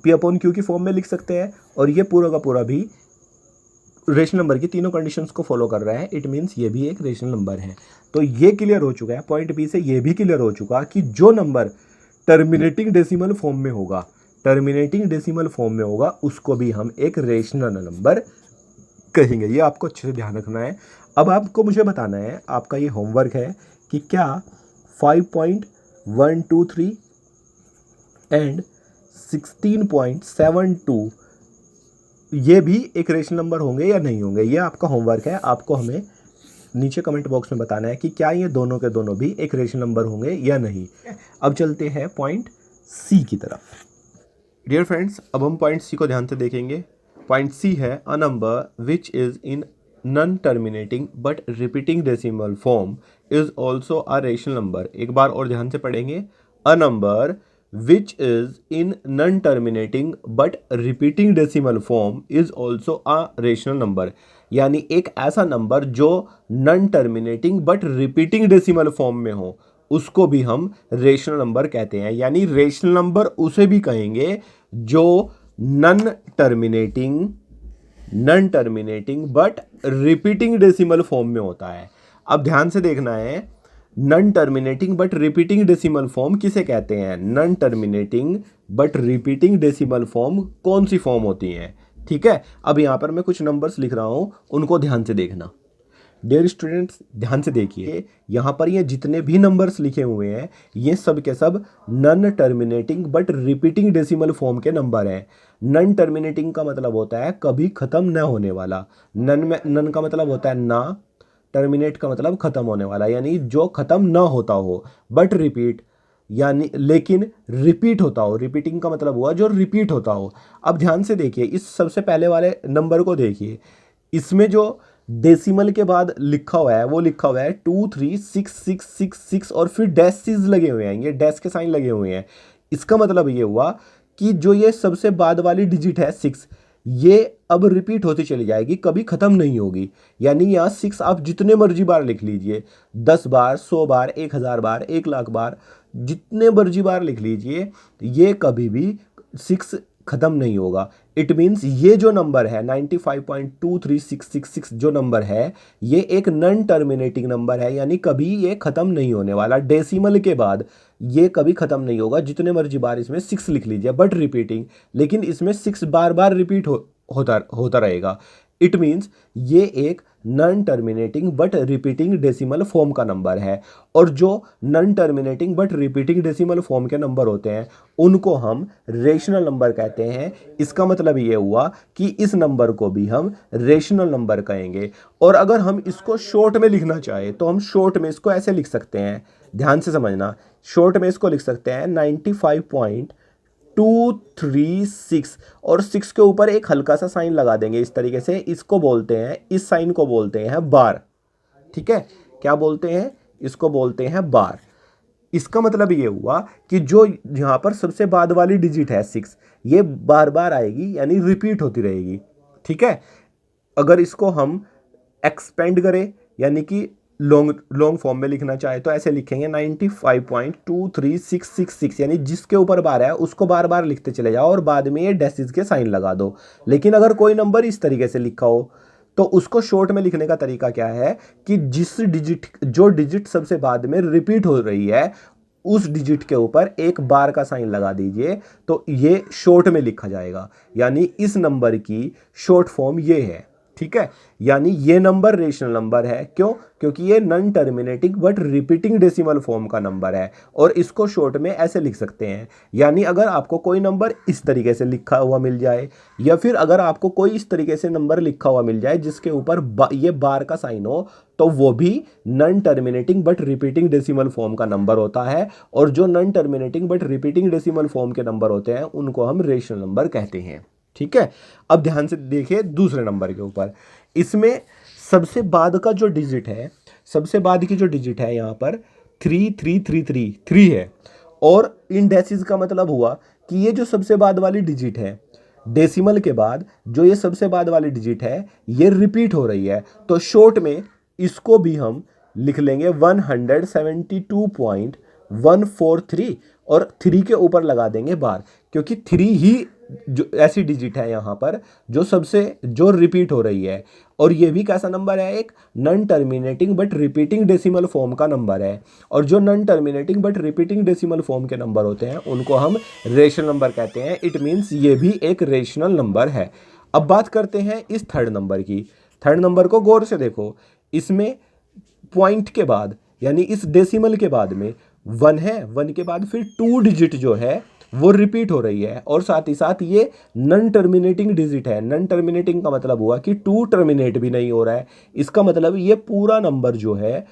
P/Q की फॉर्म में लिख सकते हैं, और ये पूरा का पूरा भी रेशनल नंबर की तीनों कंडीशंस को फॉलो कर रहा है। इट मीन्स ये भी एक रेशनल नंबर है। तो ये क्लियर हो चुका है, पॉइंट बी से ये भी क्लियर हो चुका कि जो नंबर टर्मिनेटिंग डेसिमल फॉर्म में होगा उसको भी हम एक रेशनल नंबर कहेंगे। ये आपको अच्छे से ध्यान रखना है। अब आपको मुझे बताना है, आपका ये होमवर्क है कि क्या 5.123 एंड 16.72 ये भी एक रेशनल नंबर होंगे या नहीं होंगे। ये आपका होमवर्क है, आपको हमें नीचे कमेंट बॉक्स में बताना है कि क्या ये दोनों के दोनों भी एक रेशनल नंबर होंगे या नहीं। अब चलते हैं पॉइंट सी की तरफ। डियर फ्रेंड्स, अब हम पॉइंट सी को ध्यान से देखेंगे। पॉइंट सी है a number which is in non terminating but repeating decimal form is also a rational number. एक बार और ध्यान से पढ़ेंगे, a number which is in non-terminating but repeating decimal form is also a rational number। यानी एक ऐसा नंबर जो non terminating but repeating decimal form में हो उसको भी हम रेशनल नंबर कहते हैं। यानी रेशनल नंबर उसे भी कहेंगे जो non terminating but repeating decimal form में होता है। अब ध्यान से देखना है, non terminating but repeating decimal form किसे कहते हैं? Non terminating but repeating decimal form कौन सी फॉर्म होती हैं? ठीक है, अब यहां पर मैं कुछ नंबर्स लिख रहा हूं, उनको ध्यान से देखना। डियर स्टूडेंट्स, ध्यान से देखिए, यहां पर ये जितने भी नंबर्स लिखे हुए हैं ये सब के सब non terminating but repeating decimal form के नंबर हैं। नॉन टर्मिनेटिंग का मतलब होता है कभी खत्म न होने वाला, नन का मतलब होता है ना, टर्मिनेट का मतलब खत्म होने वाला, यानी जो खत्म ना होता हो, बट रिपीट यानी लेकिन रिपीट होता हो। रिपीटिंग का मतलब हुआ जो रिपीट होता हो। अब ध्यान से देखिए, इस सबसे पहले वाले नंबर को देखिए, इसमें जो डेसिमल के बाद लिखा हुआ है वो लिखा हुआ है 2366666 और फिर डैशेस लगे हुए हैं, ये डैश के साइन लगे हुए हैं। इसका मतलब ये हुआ कि जो ये सबसे बाद वाली डिजिट है 6, ये अब रिपीट होती चली जाएगी, कभी खत्म नहीं होगी। यानी यहाँ 6 आप जितने मर्जी बार लिख लीजिए, 10 बार, 100 बार, 1000 बार, 1,00,000 बार, जितने मर्जी बार लिख लीजिए, ये कभी भी 6 खत्म नहीं होगा। इट मीन्स ये जो नंबर है 95.23666 जो नंबर है, ये एक नॉन टर्मिनेटिंग नंबर है, यानी कभी ये खत्म नहीं होने वाला। डेसिमल के बाद ये कभी खत्म नहीं होगा, जितने मर्जी बार इसमें 6 लिख लीजिए, बट रिपीटिंग, लेकिन इसमें 6 बार बार रिपीट होता रहेगा। इट मीन्स ये एक non terminating but repeating decimal form का नंबर है। और जो non terminating but repeating decimal form के नंबर होते हैं उनको हम रेशनल नंबर कहते हैं। इसका मतलब ये हुआ कि इस नंबर को भी हम रेशनल नंबर कहेंगे। और अगर हम इसको शॉर्ट में लिखना चाहें तो हम शॉर्ट में इसको ऐसे लिख सकते हैं, ध्यान से समझना, शॉर्ट में इसको लिख सकते हैं 95.236 और 6 के ऊपर एक हल्का सा साइन लगा देंगे इस तरीके से। इसको बोलते हैं, इस साइन को बोलते हैं बार। ठीक है, क्या बोलते हैं? इसको बोलते हैं बार। इसका मतलब ये हुआ कि जो यहां पर सबसे बाद वाली डिजिट है 6, ये बार बार आएगी, यानी रिपीट होती रहेगी। ठीक है, अगर इसको हम एक्सपेंड करें यानी कि लॉन्ग फॉर्म में लिखना चाहे तो ऐसे लिखेंगे 95.23666, यानी जिसके ऊपर बार है उसको बार बार लिखते चले जाओ और बाद में ये डैशेस के साइन लगा दो। लेकिन अगर कोई नंबर इस तरीके से लिखा हो तो उसको शॉर्ट में लिखने का तरीका क्या है कि जो डिजिट सबसे बाद में रिपीट हो रही है उस डिजिट के ऊपर एक बार का साइन लगा दीजिए, तो ये शॉर्ट में लिखा जाएगा। यानी इस नंबर की शॉर्ट फॉर्म ये है। ठीक है, यानी ये नंबर रेशनल नंबर है। क्यों? क्योंकि ये non terminating but repeating decimal form का नंबर है और इसको शॉर्ट में ऐसे लिख सकते हैं। यानी अगर आपको कोई नंबर इस तरीके से लिखा हुआ मिल जाए या फिर अगर आपको कोई इस तरीके से नंबर लिखा हुआ मिल जाए जिसके ऊपर ये बार का साइन हो, तो वो भी non terminating but repeating decimal form का नंबर होता है। और जो non terminating but repeating decimal form के नंबर होते हैं उनको हम रेशनल नंबर कहते हैं। ठीक है, अब ध्यान से देखिए दूसरे नंबर के ऊपर। इसमें सबसे बाद का जो डिजिट है, सबसे बाद की जो डिजिट है यहाँ पर 3333 है। और इन डैशेस का मतलब हुआ कि ये जो सबसे बाद वाली डिजिट है डेसिमल के बाद, जो ये सबसे बाद वाली डिजिट है ये रिपीट हो रही है, तो शॉर्ट में इसको भी हम लिख लेंगे 172.143 और 3 के ऊपर लगा देंगे बार, क्योंकि 3 ही जो ऐसी डिजिट है यहाँ पर जो रिपीट हो रही है। और ये भी कैसा नंबर है? एक non terminating but repeating decimal form का नंबर है। और जो non terminating but repeating decimal form के नंबर होते हैं उनको हम रेशनल नंबर कहते हैं। इट मीन्स ये भी एक रेशनल नंबर है। अब बात करते हैं इस थर्ड नंबर की। थर्ड नंबर को गौर से देखो, इसमें पॉइंट के बाद यानी इस डेसिमल के बाद में 1 है, 1 के बाद फिर 2 डिजिट जो है वो रिपीट हो रही है और साथ ही साथ ये नॉन टर्मिनेटिंग डिजिट है। नॉन टर्मिनेटिंग का मतलब हुआ कि 2 टर्मिनेट भी नहीं हो रहा है। इसका मतलब ये पूरा नंबर जो है,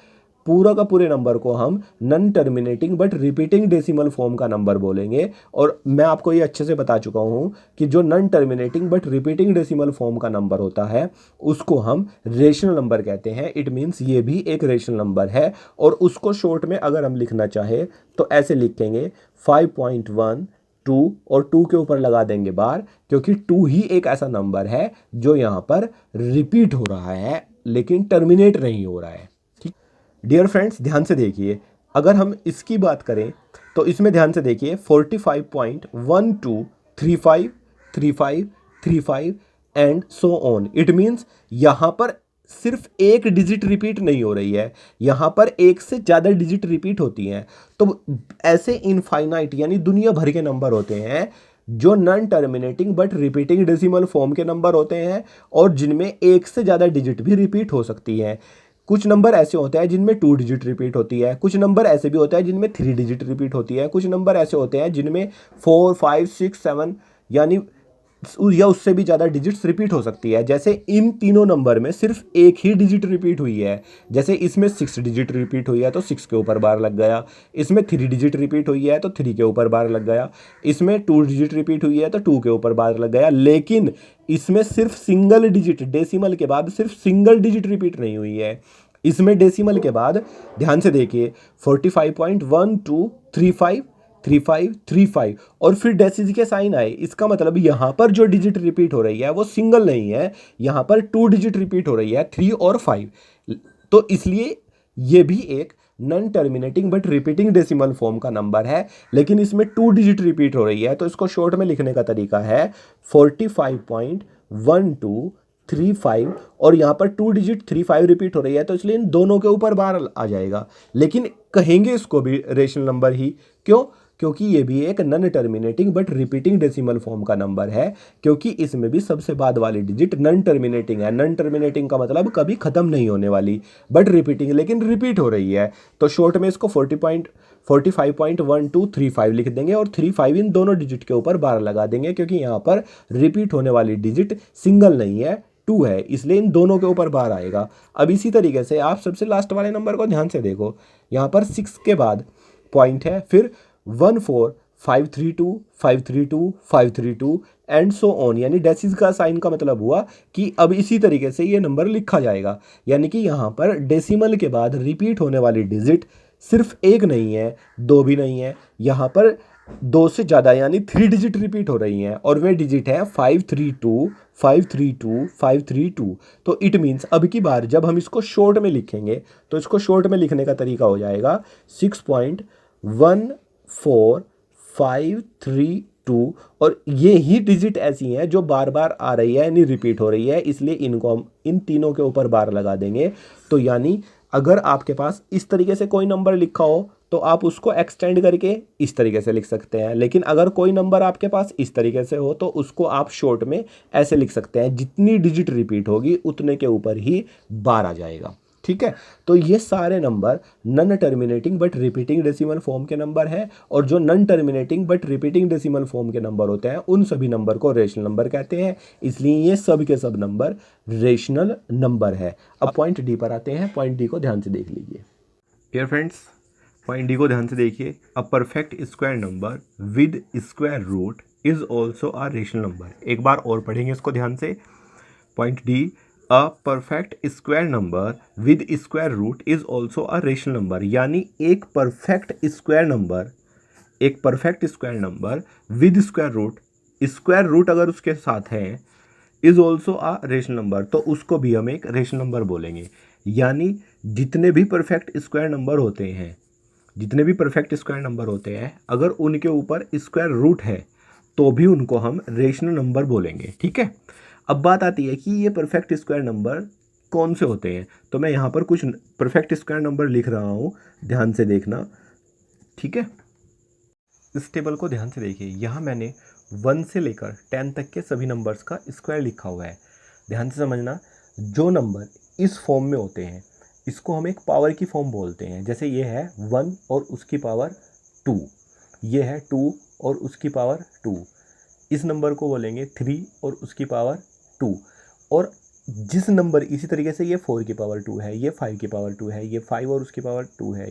पूरा का पूरे नंबर को हम non terminating but repeating decimal form का नंबर बोलेंगे। और मैं आपको ये अच्छे से बता चुका हूँ कि जो non terminating but repeating decimal form का नंबर होता है उसको हम रेशनल नंबर कहते हैं। इट मीन्स ये भी एक रेशनल नंबर है। और उसको शॉर्ट में अगर हम लिखना चाहे तो ऐसे लिखेंगे 5.1 2 और 2 के ऊपर लगा देंगे बार, क्योंकि 2 ही एक ऐसा नंबर है जो यहाँ पर रिपीट हो रहा है लेकिन टर्मिनेट नहीं हो रहा है। ठीक, डियर फ्रेंड्स ध्यान से देखिए, अगर हम इसकी बात करें तो इसमें ध्यान से देखिए 45.1235 35 35 and so on. It means यहाँ पर सिर्फ एक डिजिट रिपीट नहीं हो रही है, यहाँ पर एक से ज़्यादा डिजिट रिपीट होती हैं। तो ऐसे इनफाइनाइट यानी दुनिया भर के नंबर होते हैं जो non terminating but repeating decimal form के नंबर होते हैं और जिनमें एक से ज़्यादा डिजिट भी रिपीट हो सकती हैं। कुछ नंबर ऐसे होते हैं जिनमें 2 डिजिट रिपीट होती है, कुछ नंबर ऐसे भी होते हैं जिनमें 3 डिजिट रिपीट होती है, कुछ नंबर ऐसे होते हैं जिनमें 4 5 6 7 यानी या उससे भी ज़्यादा डिजिट्स रिपीट हो सकती है। जैसे इन तीनों नंबर में सिर्फ एक ही डिजिट रिपीट हुई है, जैसे इसमें 6 डिजिट रिपीट हुई है तो 6 के ऊपर बार लग गया, इसमें 3 डिजिट रिपीट हुई है तो 3 के ऊपर बार लग गया, इसमें 2 डिजिट रिपीट हुई है तो 2 के ऊपर बार लग गया। लेकिन इसमें सिर्फ सिंगल डिजिट डेसिमल के बाद सिर्फ सिंगल डिजिट रिपीट नहीं हुई है। इसमें डेसिमल के बाद ध्यान से देखिए 45.1235 35 35 और फिर डेसिज के साइन आए। इसका मतलब यहाँ पर जो डिजिट रिपीट हो रही है वो सिंगल नहीं है, यहाँ पर 2 डिजिट रिपीट हो रही है 3 और 5। तो इसलिए ये भी एक non terminating but repeating decimal form का नंबर है, लेकिन इसमें 2 डिजिट रिपीट हो रही है। तो इसको शॉर्ट में लिखने का तरीका है 45.1235 और यहाँ पर 2 डिजिट 35 रिपीट हो रही है तो इसलिए इन दोनों के ऊपर बार आ जाएगा। लेकिन कहेंगे इसको भी रेशनल नंबर ही, क्यों? क्योंकि ये भी एक non terminating but repeating decimal form का नंबर है, क्योंकि इसमें भी सबसे बाद वाली डिजिट नॉन टर्मिनेटिंग है। नॉन टर्मिनेटिंग का मतलब कभी खत्म नहीं होने वाली, बट रिपीटिंग लेकिन रिपीट हो रही है। तो शॉर्ट में इसको 45.1235 लिख देंगे और 35 इन दोनों डिजिट के ऊपर बार लगा देंगे, क्योंकि यहाँ पर रिपीट होने वाली डिजिट सिंगल नहीं है 2 है, इसलिए इन दोनों के ऊपर बार आएगा। अब इसी तरीके से आप सबसे लास्ट वाले नंबर को ध्यान से देखो, यहाँ पर 6 के बाद पॉइंट है, फिर 14532 532 532 एंड सो ऑन, यानी डेसिस का साइन का मतलब हुआ कि अब इसी तरीके से ये नंबर लिखा जाएगा। यानी कि यहाँ पर डेसिमल के बाद रिपीट होने वाली डिजिट सिर्फ एक नहीं है, 2 भी नहीं है, यहाँ पर 2 से ज़्यादा यानी 3 डिजिट रिपीट हो रही हैं और वे डिजिट है 532 532 532। तो इट मीन्स अब की बार जब हम इसको शॉर्ट में लिखेंगे तो इसको शॉर्ट में लिखने का तरीका हो जाएगा 6.14532 और ये ही डिजिट ऐसी हैं जो बार बार आ रही है यानी रिपीट हो रही है, इसलिए इनको हम इन तीनों के ऊपर बार लगा देंगे। तो यानी अगर आपके पास इस तरीके से कोई नंबर लिखा हो तो आप उसको एक्सटेंड करके इस तरीके से लिख सकते हैं, लेकिन अगर कोई नंबर आपके पास इस तरीके से हो तो उसको आप शॉर्ट में ऐसे लिख सकते हैं, जितनी डिजिट रिपीट होगी उतने के ऊपर ही बार आ जाएगा। ठीक है, तो ये सारे number non terminating but repeating decimal form के नंबर हैं, और जो non terminating but repeating decimal form के नंबर होते हैं उन सभी नंबर को रेशनल नंबर कहते हैं, इसलिए ये सब के सब नंबर रेशनल नंबर है। अब पॉइंट डी पर आते हैं, पॉइंट डी को ध्यान से देख लीजिए। डियर फ्रेंड्स, पॉइंट डी को ध्यान से देखिए, a perfect square number with square root is also a rational number. एक बार और पढ़ेंगे इसको ध्यान से। Point D, a perfect square number with square root is also a rational number, यानी एक perfect square number with square root अगर उसके साथ है is also a rational number, तो उसको भी हम एक रेशनल नंबर बोलेंगे। यानी जितने भी परफेक्ट स्क्वायर नंबर होते हैं अगर उनके ऊपर स्क्वायर रूट है तो भी उनको हम रेशनल नंबर बोलेंगे। ठीक है, अब बात आती है कि ये परफेक्ट स्क्वायर नंबर कौन से होते हैं, तो मैं यहाँ पर कुछ परफेक्ट स्क्वायर नंबर लिख रहा हूँ, ध्यान से देखना। ठीक है, इस टेबल को ध्यान से देखिए, यहाँ मैंने 1 से लेकर 10 तक के सभी नंबर्स का स्क्वायर लिखा हुआ है। ध्यान से समझना, जो नंबर इस फॉर्म में होते हैं इसको हम एक पावर की फॉर्म बोलते हैं। जैसे ये है 1 और उसकी पावर 2, ये है 2 और उसकी पावर 2, इस नंबर को बोलेंगे 3 और उसकी पावर 2। और जिस नंबर, इसी तरीके से ये 4 की पावर 2 है, ये 5 की पावर 2 है, ये 5 और उसकी पावर 2 है,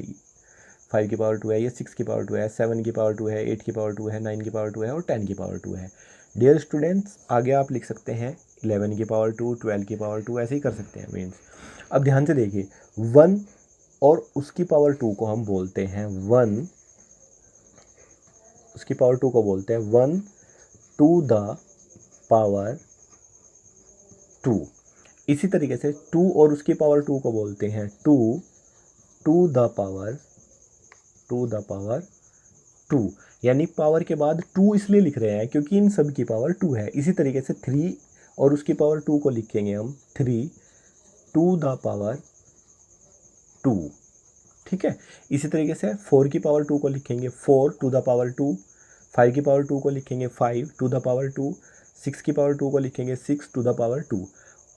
5 की पावर 2 है, ये 6 की पावर 2 है, 7 की पावर 2 है, 8 की पावर 2 है, 9 की पावर 2 है और 10 की पावर 2 है। डियर स्टूडेंट्स, आगे आप लिख सकते हैं 11 की पावर 2, 12 की पावर 2, ऐसे ही कर सकते हैं मीन्स। अब ध्यान से देखिए, 1 और उसकी पावर 2 को हम बोलते हैं 1, उसकी पावर 2 को बोलते हैं 1 टू द पावर 2। इसी तरीके से 2 और उसकी पावर 2 को बोलते हैं 2 टू द पावर 2, यानी पावर के बाद 2 इसलिए लिख रहे हैं क्योंकि इन सब की पावर 2 है। इसी तरीके से 3 और उसकी पावर 2 को लिखेंगे हम 3 टू द पावर 2, ठीक है। इसी तरीके से 4 की पावर 2 को लिखेंगे 4 टू द पावर 2, 5 की पावर 2 को लिखेंगे 5 टू द पावर 2, 6 की पावर 2 को लिखेंगे 6 टू द पावर 2।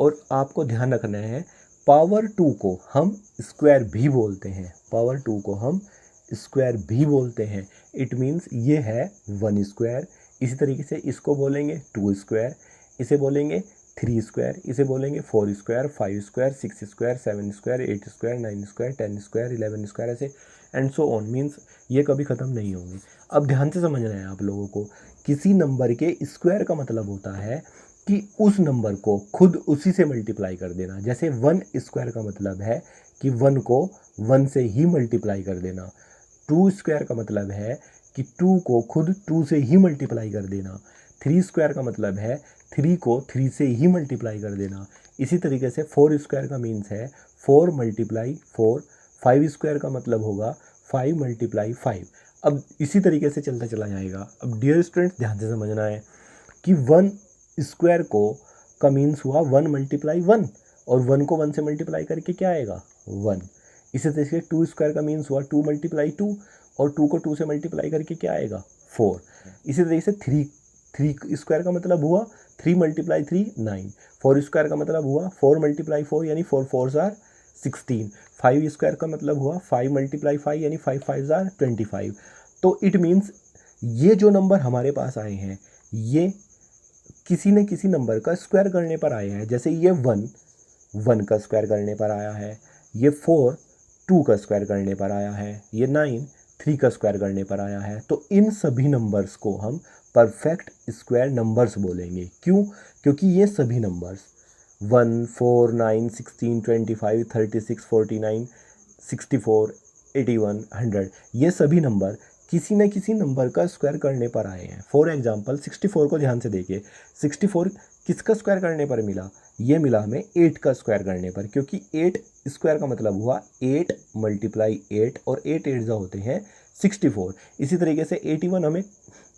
और आपको ध्यान रखना है, पावर 2 को हम स्क्वायर भी बोलते हैं, पावर 2 को हम स्क्वायर भी बोलते हैं। इट मीन्स ये है 1 स्क्वायर। इसी तरीके से इसको बोलेंगे 2 स्क्वायर, इसे बोलेंगे 3 स्क्वायर, इसे बोलेंगे 4 square, 5 square, 6 square, 7 square, 8 square, 9 square, 10 square, 11 square, ऐसे एंड सो ऑन। मीन्स ये कभी ख़त्म नहीं होंगे। अब ध्यान से समझना है आप लोगों को, किसी नंबर के स्क्वायर का मतलब होता है कि उस नंबर को खुद उसी से मल्टीप्लाई कर देना। जैसे 1 स्क्वायर का मतलब है कि 1 को 1 से ही मल्टीप्लाई कर देना। 2 स्क्वायर का मतलब है कि 2 को खुद 2 से ही मल्टीप्लाई कर देना। 3 स्क्वायर का मतलब है 3 को 3 से ही मल्टीप्लाई कर देना। इसी तरीके से 4 स्क्वायर का मीन्स है 4 मल्टीप्लाई 4। 5 स्क्वायर का मतलब होगा 5 मल्टीप्लाई 5। अब इसी तरीके से चलता चला जाएगा। अब डियर स्टूडेंट्स, ध्यान से समझना है कि 1 स्क्वायर का मीन्स हुआ 1 मल्टीप्लाई 1, और 1 को 1 से मल्टीप्लाई करके क्या आएगा 1। इसी तरीके से 2 स्क्वायर का मीन्स हुआ 2 मल्टीप्लाई 2, और 2 को 2 से मल्टीप्लाई करके क्या आएगा 4। इसी तरीके से 3 स्क्वायर का मतलब हुआ 3 मल्टीप्लाई 3 9। 4 स्क्वायर का मतलब हुआ 4 मल्टीप्लाई 4 यानी 4 4s आर 16। 5 स्क्वायर का मतलब हुआ 5 मल्टीप्लाई 5 यानी 5 5s आर 25। तो इट मीन्स ये जो नंबर हमारे पास आए हैं ये किसी न किसी नंबर का स्क्वायर करने पर आए हैं। जैसे ये 1 का स्क्वायर करने पर आया है, ये 4 2 का स्क्वायर करने पर आया है, ये 9 3 का स्क्वायर करने पर आया है। तो इन सभी नंबर्स को हम परफेक्ट स्क्वायर नंबर्स बोलेंगे। क्यों? क्योंकि ये सभी नंबर्स 1 4 9 16 25 36 49 64 81 100 ये सभी नंबर किसी न किसी नंबर का स्क्वायर करने पर आए हैं। फॉर एग्जांपल 64 को ध्यान से देखिए, 64 किसका स्क्वायर करने पर मिला? ये मिला हमें 8 का स्क्वायर करने पर, क्योंकि 8 स्क्वायर का मतलब हुआ 8 मल्टीप्लाई 8, और 8 8 जो होते हैं 64। इसी तरीके से 81 हमें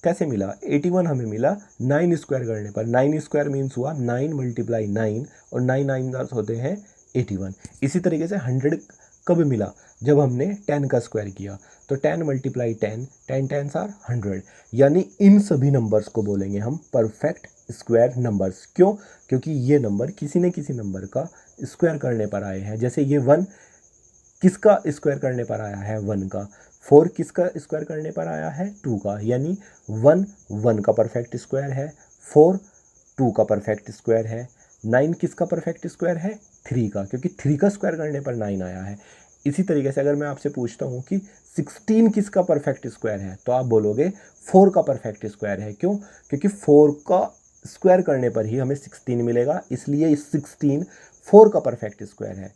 कैसे मिला? 81 हमें मिला 9 स्क्वायर करने पर। 9 स्क्वायर मीन्स हुआ 9 मल्टीप्लाई 9, और 9 9 होते हैं 81। इसी तरीके से 100 कब मिला? जब हमने 10 का स्क्वायर किया, तो 10 मल्टीप्लाई 10, 10 10s आर 100। यानी इन सभी नंबर्स को बोलेंगे हम परफेक्ट स्क्वायर नंबर्स। क्यों? क्योंकि ये नंबर किसी न किसी नंबर का स्क्वायर करने पर आए हैं। जैसे ये 1 किसका स्क्वायर करने पर आया है? 1 का। 4 किसका स्क्वायर करने पर आया है? 2 का। यानी 1 1 का परफेक्ट स्क्वायर है, 4 2 का परफेक्ट स्क्वायर है, 9 किसका परफेक्ट स्क्वायर है? 3 का, क्योंकि 3 का स्क्वायर करने पर 9 आया है। इसी तरीके से अगर मैं आपसे पूछता हूँ कि 16 किसका परफेक्ट स्क्वायर है, तो आप बोलोगे 4 का परफेक्ट स्क्वायर है। क्यों? क्योंकि 4 का स्क्वायर करने पर ही हमें 16 मिलेगा, इसलिए 16 4 का परफेक्ट स्क्वायर है।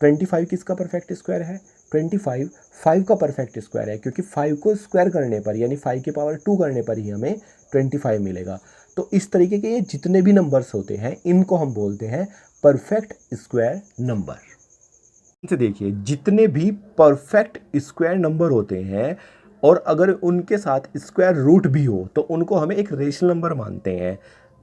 25 किसका परफेक्ट स्क्वायर है? 25 5 का परफेक्ट स्क्वायर है, क्योंकि 5 को स्क्वायर करने पर यानी 5 की पावर 2 करने पर ही हमें 25 मिलेगा। तो इस तरीके के ये जितने भी नंबर्स होते हैं इनको हम बोलते हैं परफेक्ट स्क्वायर नंबर। से देखिए, जितने भी परफेक्ट स्क्वायर नंबर होते हैं और अगर उनके साथ स्क्वायर रूट भी हो तो उनको हमें एक रेशनल नंबर मानते हैं,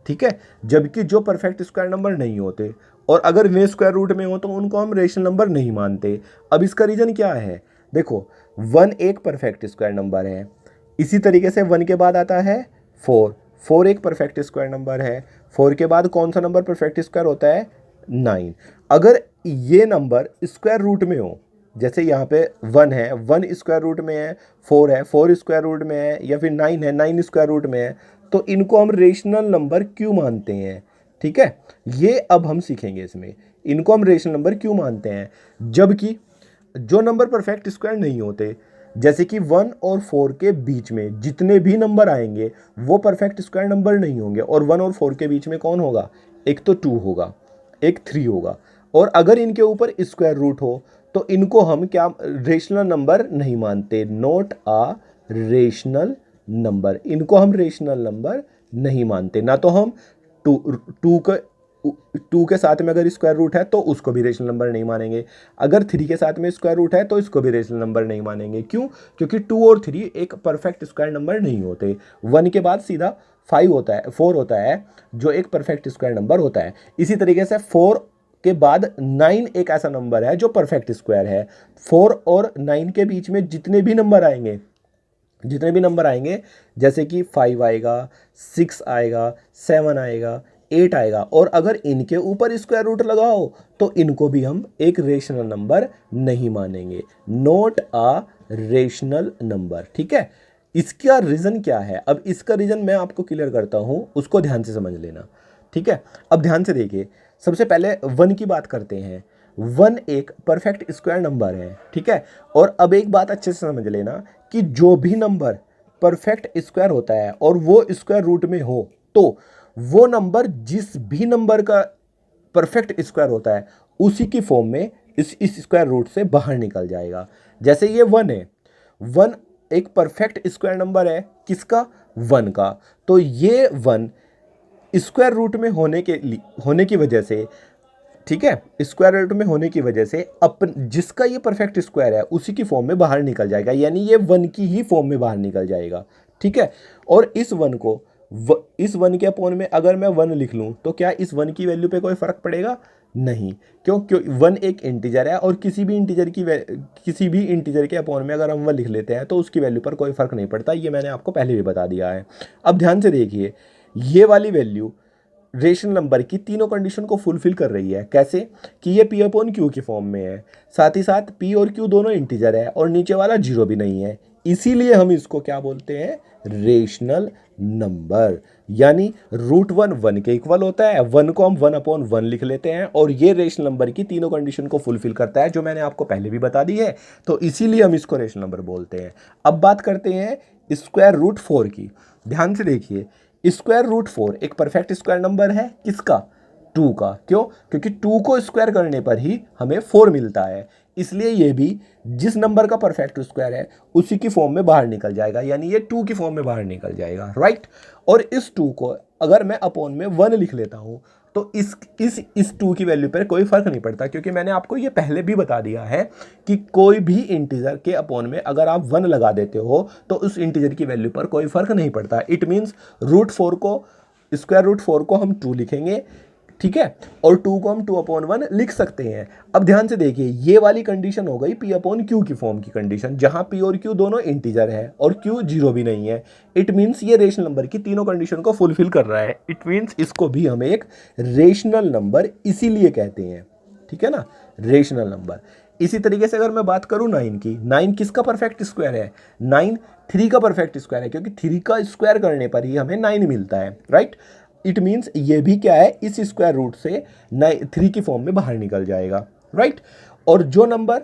ठीक है। जबकि जो परफेक्ट स्क्वायर नंबर नहीं होते और अगर वे स्क्वायर रूट में हो तो उनको हम रेशनल नंबर नहीं मानते। अब इसका रीज़न क्या है? देखो, 1 एक परफेक्ट स्क्वायर नंबर है। इसी तरीके से 1 के बाद आता है 4, 4 एक परफेक्ट स्क्वायर नंबर है। 4 के बाद कौन सा नंबर परफेक्ट स्क्वायर होता है? 9। अगर ये नंबर स्क्वायर रूट में हो, जैसे यहाँ पे 1 है, 1 स्क्वायर रूट में है, 4 है, 4 स्क्वायर रूट में है, या फिर 9 है, 9 स्क्वायर रूट में है, तो इनको हम रेशनल नंबर क्यों मानते हैं? ठीक है, ये अब हम सीखेंगे। इसमें इनको हम रेशनल नंबर क्यों मानते हैं, जबकि जो नंबर परफेक्ट स्क्वायर नहीं होते, जैसे कि 1 और 4 के बीच में जितने भी नंबर आएंगे वो परफेक्ट स्क्वायर नंबर नहीं होंगे। और 1 और 4 के बीच में कौन होगा, एक तो 2 होगा, एक 3 होगा। और अगर इनके ऊपर स्क्वायर रूट हो तो इनको हम क्या रेशनल नंबर नहीं मानते, नॉट आ रेशनल नंबर। इनको हम रेशनल नंबर नहीं मानते। ना तो हम टू के साथ में अगर स्क्वायर रूट है तो उसको भी रेशनल नंबर नहीं मानेंगे, अगर 3 के साथ में स्क्वायर रूट है तो इसको भी रेशनल नंबर नहीं मानेंगे। क्यों, क्योंकि 2 और 3 एक परफेक्ट स्क्वायर नंबर नहीं होते। 1 के बाद सीधा 5 होता है, 4 होता है जो एक परफेक्ट स्क्वायर नंबर होता है। इसी तरीके से 4 के बाद 9 एक ऐसा नंबर है जो परफेक्ट स्क्वायर है। 4 और 9 के बीच में जितने भी नंबर आएंगे जैसे कि 5 आएगा, 6 आएगा, 7 आएगा, 8 आएगा, और अगर इनके ऊपर स्क्वायर रूट लगाओ तो इनको भी हम एक रेशनल नंबर नहीं मानेंगे, नॉट आ रेशनल नंबर। ठीक है, इसका रीज़न क्या है, अब इसका रीज़न मैं आपको क्लियर करता हूँ, उसको ध्यान से समझ लेना। ठीक है, अब ध्यान से देखिए, सबसे पहले 1 की बात करते हैं। 1 एक परफेक्ट स्क्वायर नंबर है। ठीक है, और अब एक बात अच्छे से समझ लेना कि जो भी नंबर परफेक्ट स्क्वायर होता है और वो स्क्वायर रूट में हो तो वो नंबर जिस भी नंबर का परफेक्ट स्क्वायर होता है उसी की फॉर्म में इस स्क्वायर रूट से बाहर निकल जाएगा। जैसे ये 1 है, 1 एक परफेक्ट स्क्वायर नंबर है, किसका, 1 का। तो ये 1 स्क्वायर रूट में होने की वजह से, ठीक है, स्क्वायर रूट में होने की वजह से जिसका ये परफेक्ट स्क्वायर है उसी की फॉर्म में बाहर निकल जाएगा, यानी ये 1 की ही फॉर्म में बाहर निकल जाएगा। ठीक है, और इस 1 को इस 1 के अपॉन में अगर मैं 1 लिख लूँ तो क्या इस 1 की वैल्यू पे कोई फ़र्क पड़ेगा, नहीं। क्यों, 1 एक इंटीजर है और किसी भी इंटीजर के अपॉन में अगर हम 1 लिख लेते हैं तो उसकी वैल्यू पर कोई फ़र्क नहीं पड़ता। ये मैंने आपको पहले भी बता दिया है। अब ध्यान से देखिए, ये वाली वैल्यू रेशनल नंबर की तीनों कंडीशन को फुलफिल कर रही है। कैसे, कि ये पी अपॉन क्यू की फॉर्म में है, साथ ही साथ पी और क्यू दोनों इंटीजर है और नीचे वाला 0 भी नहीं है। इसीलिए हम इसको क्या बोलते हैं, रेशनल नंबर। यानी √1 1 के इक्वल होता है, 1 को हम 1/1 लिख लेते हैं और ये रेशनल नंबर की तीनों कंडीशन को फुलफिल करता है, जो मैंने आपको पहले भी बता दी है। तो इसीलिए हम इसको रेशनल नंबर बोलते हैं। अब बात करते हैं स्क्वायर रूट 4 की। ध्यान से देखिए, स्क्वायर रूट 4 एक परफेक्ट स्क्वायर नंबर है, किसका, 2 का। क्यों, क्योंकि 2 को स्क्वायर करने पर ही हमें 4 मिलता है। इसलिए ये भी जिस नंबर का परफेक्ट स्क्वायर है उसी की फॉर्म में बाहर निकल जाएगा, यानी ये 2 की फॉर्म में बाहर निकल जाएगा, राइट। और इस 2 को अगर मैं अपॉन में 1 लिख लेता हूँ तो इस 2 की वैल्यू पर कोई फर्क नहीं पड़ता, क्योंकि मैंने आपको ये पहले भी बता दिया है कि कोई भी इंटीजर के अपॉन में अगर आप 1 लगा देते हो तो उस इंटीजर की वैल्यू पर कोई फर्क नहीं पड़ता। इट मीन्स स्क्वायर रूट 4 को हम 2 लिखेंगे, ठीक है, और 2 को हम 2/1 लिख सकते हैं। अब ध्यान से देखिए, ये वाली कंडीशन हो गई P/Q की फॉर्म की कंडीशन, जहां P और Q दोनों इंटीजर है और Q 0 भी नहीं है। इट मीन्स ये रेशनल नंबर की तीनों कंडीशन को फुलफिल कर रहा है। इट मीन्स इसको भी हम एक रेशनल नंबर इसीलिए कहते हैं, ठीक है ना, रेशनल नंबर। इसी तरीके से अगर मैं बात करूं 9 की, 9 किसका परफेक्ट स्क्वायर है, 9 3 का परफेक्ट स्क्वायर है, क्योंकि 3 का स्क्वायर करने पर ही हमें 9 मिलता है, राइट। इट मीन्स ये भी क्या है, इस स्क्वायर रूट से 3 की फॉर्म में बाहर निकल जाएगा, राइट। और जो नंबर,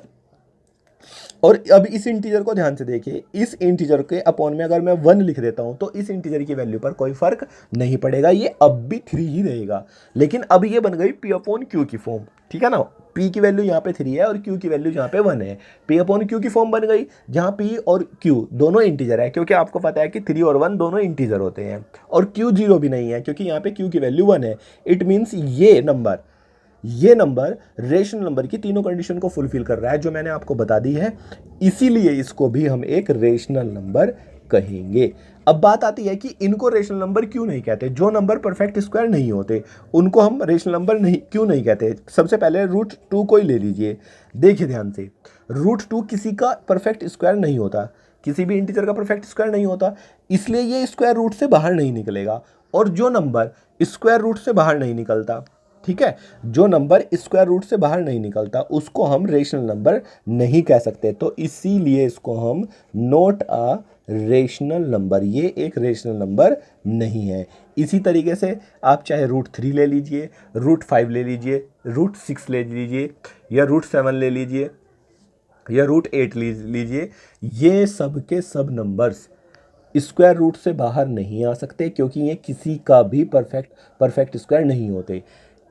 और अब इस इंटीजर को ध्यान से देखिए, इस इंटीजर के अपॉन में अगर मैं 1 लिख देता हूं तो इस इंटीजर की वैल्यू पर कोई फर्क नहीं पड़ेगा, ये अब भी 3 ही रहेगा। लेकिन अब ये बन गई P/Q की फॉर्म, ठीक है ना। P की वैल्यू यहाँ पे 3 है और Q की वैल्यू यहाँ पे 1 है। P/Q की फॉर्म बन गई जहाँ P और Q दोनों इंटीजर है, क्योंकि आपको पता है कि 3 और 1 दोनों इंटीजर होते हैं, और Q 0 भी नहीं है क्योंकि यहाँ पे Q की वैल्यू 1 है। इट मीन्स ये नंबर रेशनल नंबर की तीनों कंडीशन को फुलफिल कर रहा है, जो मैंने आपको बता दी है। इसीलिए इसको भी हम एक रेशनल नंबर कहेंगे। अब बात आती है कि इनको रेशनल नंबर क्यों नहीं कहते, जो नंबर परफेक्ट स्क्वायर नहीं होते उनको हम रेशनल नंबर क्यों नहीं कहते। सबसे पहले √2 को ही ले लीजिए, देखिए ध्यान से, √2 किसी का परफेक्ट स्क्वायर नहीं होता, किसी भी इंटीजर का परफेक्ट स्क्वायर नहीं होता, इसलिए ये स्क्वायर रूट से बाहर नहीं निकलेगा। और जो नंबर स्क्वायर रूट से बाहर नहीं निकलता ठीक है, जो नंबर स्क्वायर रूट से बाहर नहीं निकलता उसको हम रेशनल नंबर नहीं कह सकते, तो इसीलिए इसको हम नोट अ रेशनल नंबर, ये एक रेशनल नंबर नहीं है। इसी तरीके से आप चाहे √3 ले लीजिए, √5 ले लीजिए, √6 ले लीजिए, या √7 ले लीजिए, या √8 लीजिए, ये सब के सब नंबर्स स्क्वायर रूट से बाहर नहीं आ सकते, क्योंकि ये किसी का भी परफेक्ट स्क्वायर नहीं होते।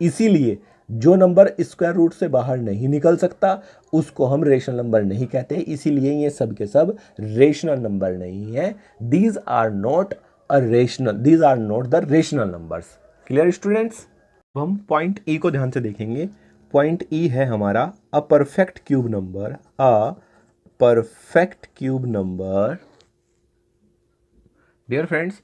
इसीलिए जो नंबर स्क्वायर रूट से बाहर नहीं निकल सकता उसको हम रेशनल नंबर नहीं कहते, इसीलिए ये सब के सब रेशनल नंबर नहीं है। These are not the rational numbers. Clear students? अब हम पॉइंट ई को ध्यान से देखेंगे। पॉइंट ई है हमारा a perfect cube number, a perfect cube number. Dear friends,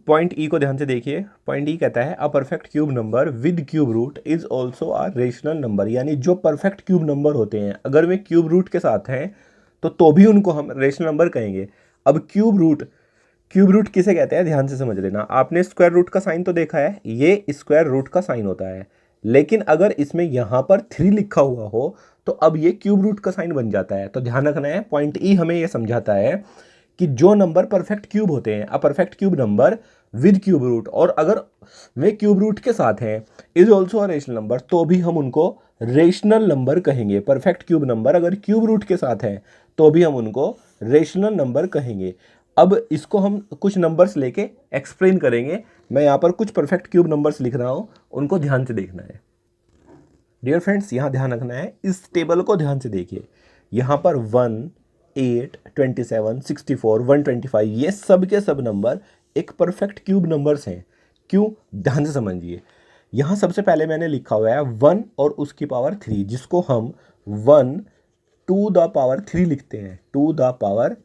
point E को ध्यान से देखिए। पॉइंट ई कहता है a perfect cube number with cube root is also a rational number, यानी जो परफेक्ट क्यूब नंबर होते हैं अगर वे क्यूब रूट के साथ हैं तो भी उनको हम रेशनल नंबर कहेंगे। अब क्यूब रूट किसे कहते हैं ध्यान से समझ लेना। आपने स्क्वायर रूट का साइन तो देखा है, ये स्क्वायर रूट का साइन होता है, लेकिन अगर इसमें यहाँ पर 3 लिखा हुआ हो तो अब ये क्यूब रूट का साइन बन जाता है। तो ध्यान रखना है, पॉइंट ई हमें ये समझाता है कि जो नंबर परफेक्ट क्यूब होते हैं, a perfect cube number with cube root, और अगर वे क्यूब रूट के साथ हैं, is also a rational number, तो भी हम उनको रेशनल नंबर कहेंगे। परफेक्ट क्यूब नंबर अगर क्यूब रूट के साथ हैं तो भी हम उनको रेशनल नंबर कहेंगे। अब इसको हम कुछ नंबर्स लेके एक्सप्लेन करेंगे। मैं यहाँ पर कुछ परफेक्ट क्यूब नंबर्स लिख रहा हूँ, उनको ध्यान से देखना है। डियर फ्रेंड्स, यहाँ ध्यान रखना है, इस टेबल को ध्यान से देखिए। यहाँ पर 1, 8, 27, 64, 125, ये सब के सब नंबर एक परफेक्ट क्यूब नंबर्स हैं। क्यों? ध्यान से समझिए। यहाँ सबसे पहले मैंने लिखा हुआ है 1 और उसकी पावर 3, जिसको हम 1 टू द पावर 3 लिखते हैं, टू द पावर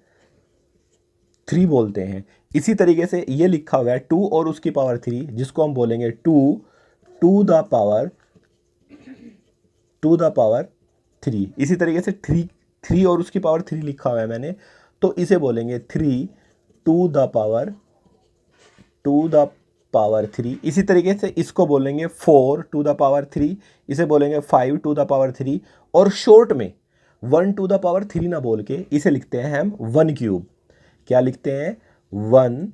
3 बोलते हैं। इसी तरीके से ये लिखा हुआ है 2 और उसकी पावर 3, जिसको हम बोलेंगे 2 टू द पावर 3। इसी तरीके से 3 और उसकी पावर 3 लिखा हुआ है मैंने, तो इसे बोलेंगे 3 टू द पावर 3। इसी तरीके से इसको बोलेंगे 4 टू द पावर 3, इसे बोलेंगे 5 टू द पावर 3, और शॉर्ट में 1 टू द पावर 3 ना बोल के इसे लिखते हैं हम 1 क्यूब। क्या लिखते हैं? 1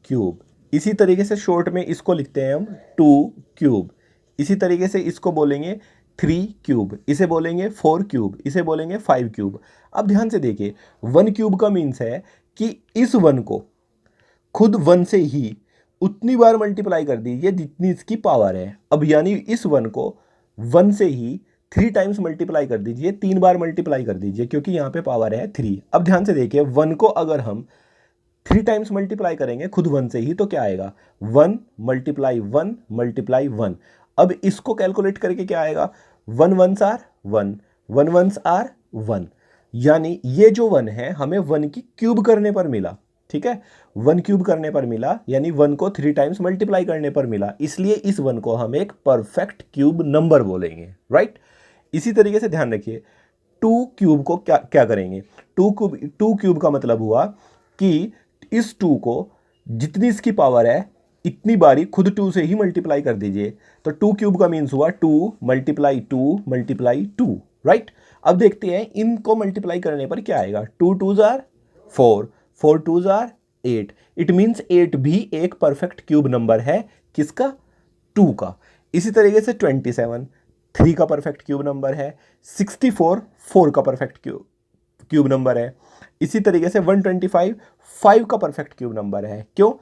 क्यूब। इसी तरीके से शॉर्ट में इसको लिखते हैं हम 2 क्यूब। इसी तरीके से इसको बोलेंगे 3 क्यूब, इसे बोलेंगे 4 क्यूब, इसे बोलेंगे 5 क्यूब। अब ध्यान से देखिए, 1 क्यूब का मीन्स है कि इस 1 को खुद 1 से ही उतनी बार मल्टीप्लाई कर दीजिए जितनी इसकी पावर है। अब यानी इस 1 को 1 से ही 3 टाइम्स मल्टीप्लाई कर दीजिए, 3 बार मल्टीप्लाई कर दीजिए, क्योंकि यहाँ पे पावर है 3। अब ध्यान से देखिए, 1 को अगर हम 3 टाइम्स मल्टीप्लाई करेंगे खुद 1 से ही तो क्या आएगा? 1 मल्टीप्लाई 1 मल्टीप्लाई 1। अब इसको कैलकुलेट करके क्या आएगा? 1 1s आर 1, 1 1s आर 1, यानी ये जो 1 है हमें 1 की क्यूब करने पर मिला। ठीक है, 1 क्यूब करने पर मिला, यानी 1 को 3 टाइम्स मल्टीप्लाई करने पर मिला, इसलिए इस 1 को हम एक परफेक्ट क्यूब नंबर बोलेंगे। राइट? इसी तरीके से ध्यान रखिए, 2 क्यूब को क्या करेंगे? 2 क्यूब का मतलब हुआ कि इस 2 को जितनी इसकी पावर है इतनी बारी खुद 2 से ही मल्टीप्लाई कर दीजिए। तो 2 क्यूब का मीन्स हुआ 2 मल्टीप्लाई 2 मल्टीप्लाई 2। राइट? अब देखते हैं इनको मल्टीप्लाई करने पर क्या आएगा। 2 2s are 4, 4 2s are 8। It means 8 भी एक परफेक्ट क्यूब नंबर है। किसका? 2 का। इसी तरीके से 27 3 का परफेक्ट क्यूब नंबर है। 64 4 का परफेक्ट क्यूब नंबर है। इसी तरीके से 125 5 का परफेक्ट क्यूब नंबर है। क्यों?